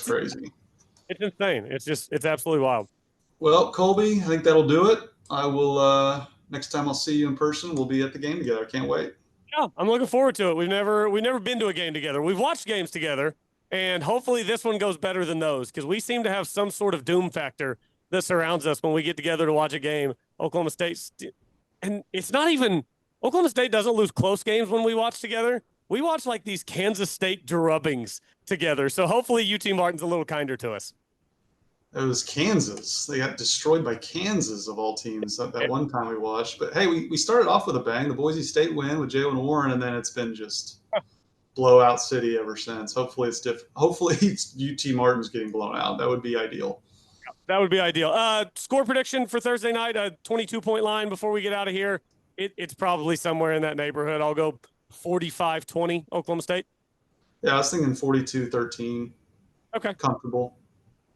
crazy. It's insane. It's absolutely wild. Well, Colby, I think that'll do it. I will, next time I'll see you in person, we'll be at the game together. Can't wait. Yeah, I'm looking forward to it. We've never been to a game together. We've watched games together, and hopefully this one goes better than those, because we seem to have some sort of doom factor that surrounds us when we get together to watch a game. Oklahoma State, and it's not even Oklahoma State doesn't lose close games when we watch together. We watch these Kansas State drubbings together. So hopefully UT Martin's a little kinder to us. It was Kansas. They got destroyed by Kansas of all teams that one time we watched. But hey, we started off with a bang. The Boise State win with Jalen Warren, and then it's been just blowout city ever since. Hopefully it's different. Hopefully it's UT Martin's getting blown out. That would be ideal. That would be ideal. Score prediction for Thursday night, a 22-point line before we get out of here. It's probably somewhere in that neighborhood. I'll go 45-20 Oklahoma State. Yeah, I was thinking 42-13. Okay. Comfortable.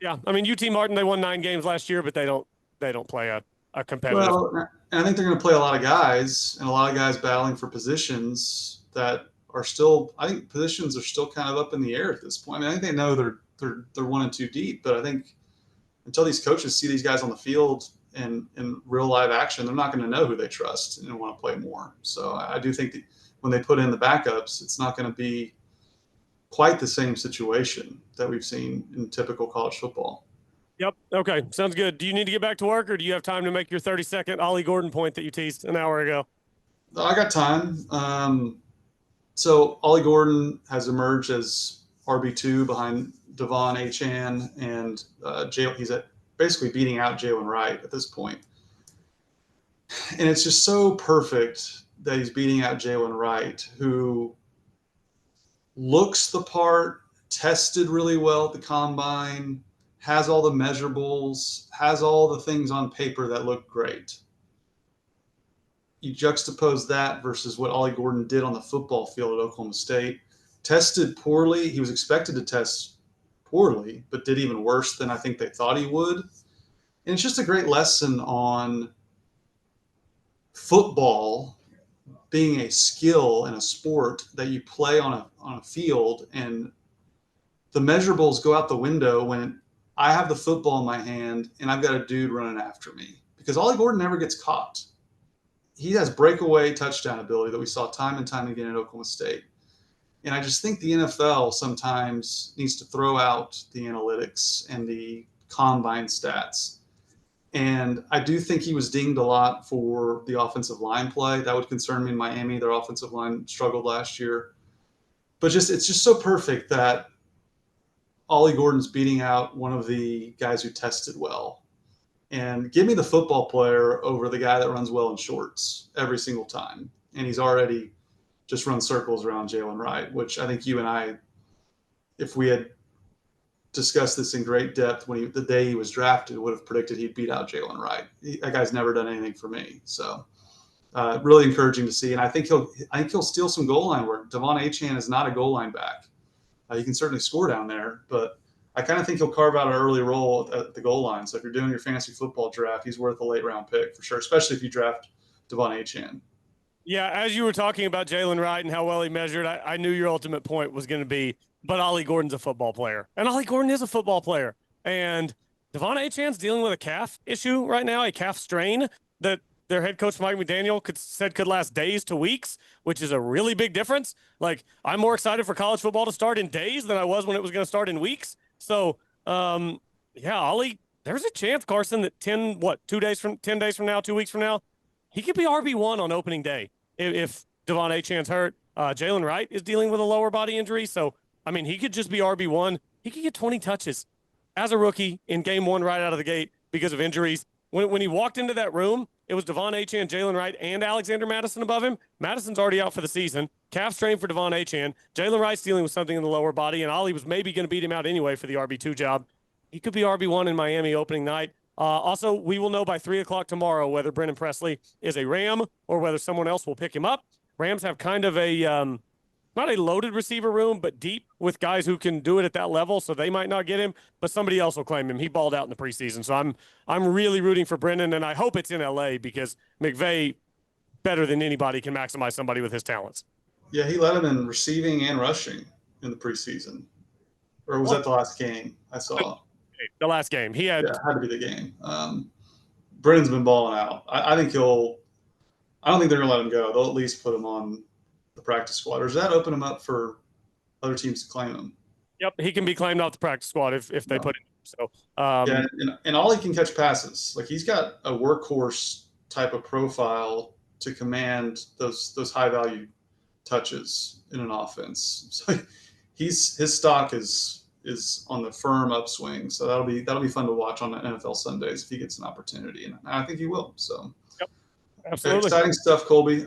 Yeah, UT Martin, they won 9 games last year, but they don't play a competitive. Well, and I think they're going to play a lot of guys, and a lot of guys battling for positions that are still. I think positions are still kind of up in the air at this point. I think they know they're 1 and 2 deep, but I think until these coaches see these guys on the field and in real live action, they're not going to know who they trust and want to play more. So I do think that when they put in the backups, it's not going to be quite the same situation that we've seen in typical college football. Yep. Okay. Sounds good. Do you need to get back to work, or do you have time to make your 30-second Ollie Gordon point that you teased an hour ago? I got time. So Ollie Gordon has emerged as RB2 behind Devon Achane and he's basically beating out Jalen Wright at this point. And it's just so perfect that he's beating out Jalen Wright, who looks the part, tested really well at the combine, has all the measurables, has all the things on paper that look great. You juxtapose that versus what Ollie Gordon did on the football field at Oklahoma State. Tested poorly. He was expected to test poorly, but did even worse than I think they thought he would. And it's just a great lesson on football being a skill and a sport that you play on a field, and the measurables go out the window when I have the football in my hand and I've got a dude running after me, because Ollie Gordon never gets caught. He has breakaway touchdown ability that we saw time and time again at Oklahoma State. And I just think the NFL sometimes needs to throw out the analytics and the combine stats. And I do think he was dinged a lot for the offensive line play. That would concern me in Miami. Their offensive line struggled last year. But it's just so perfect that Ollie Gordon's beating out one of the guys who tested well. And give me the football player over the guy that runs well in shorts every single time. And he's already just run circles around Jalen Wright, which I think you and I, if we had discussed this in great depth the day he was drafted, would have predicted he'd beat out Jalen Wright. That guy's never done anything for me. So really encouraging to see. And I think he'll steal some goal line work. Devon Achane is not a goal line back. He can certainly score down there, but I kind of think he'll carve out an early role at the goal line. So if you're doing your fantasy football draft, he's worth a late round pick for sure, especially if you draft Devon Achane. Yeah, as you were talking about Jalen Wright and how well he measured, I knew your ultimate point was going to be, but Ollie Gordon's a football player. And Ollie Gordon is a football player. And Devon Achane's dealing with a calf issue right now, a calf strain that their head coach, Mike McDaniel, said could last days to weeks, which is a really big difference. Like, I'm more excited for college football to start in days than I was when it was going to start in weeks. So, yeah, Ollie, there's a chance, Carson, that 10 days from now, 2 weeks from now, he could be RB1 on opening day if Devon Achane's hurt. Jalen Wright is dealing with a lower body injury. So, I mean, he could just be RB1. He could get 20 touches as a rookie in game one right out of the gate because of injuries. When he walked into that room, it was Devon Achane, Jalen Wright, and Alexander Madison above him. Madison's already out for the season. Calf strain for Devon Achane. Jalen Wright's dealing with something in the lower body, and Ollie was maybe going to beat him out anyway for the RB2 job. He could be RB1 in Miami opening night. Also, we will know by 3 o'clock tomorrow whether Brennan Presley is a Ram or whether someone else will pick him up. Rams have kind of a not a loaded receiver room, but deep with guys who can do it at that level, so they might not get him, but somebody else will claim him. He balled out in the preseason, so I'm really rooting for Brennan, and I hope it's in L.A. because McVay, better than anybody, can maximize somebody with his talents. Yeah, he led him in receiving and rushing in the preseason. Or was that the last game I saw? The last game. He had... Yeah, it had to be the game. Brennan's been balling out. I think I don't think they're going to let him go. They'll at least put him on the practice squad. Or does that open him up for other teams to claim him? Yep, he can be claimed off the practice squad if they put him. So yeah, and Ollie can catch passes. Like, he's got a workhorse type of profile to command those high value touches in an offense. So his stock is on the firm upswing. So that'll be fun to watch on NFL Sundays if he gets an opportunity, and I think he will. So. Yep. Absolutely. Exciting stuff, Colby.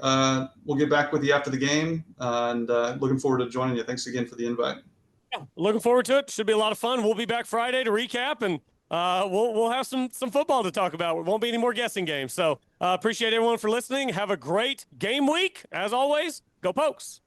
We'll get back with you after the game, and looking forward to joining you. Thanks again for the invite. Yeah, looking forward to it. Should be a lot of fun. We'll be back Friday to recap, and we'll have some football to talk about. It won't be any more guessing games. So appreciate everyone for listening. Have a great game week. As always, go Pokes.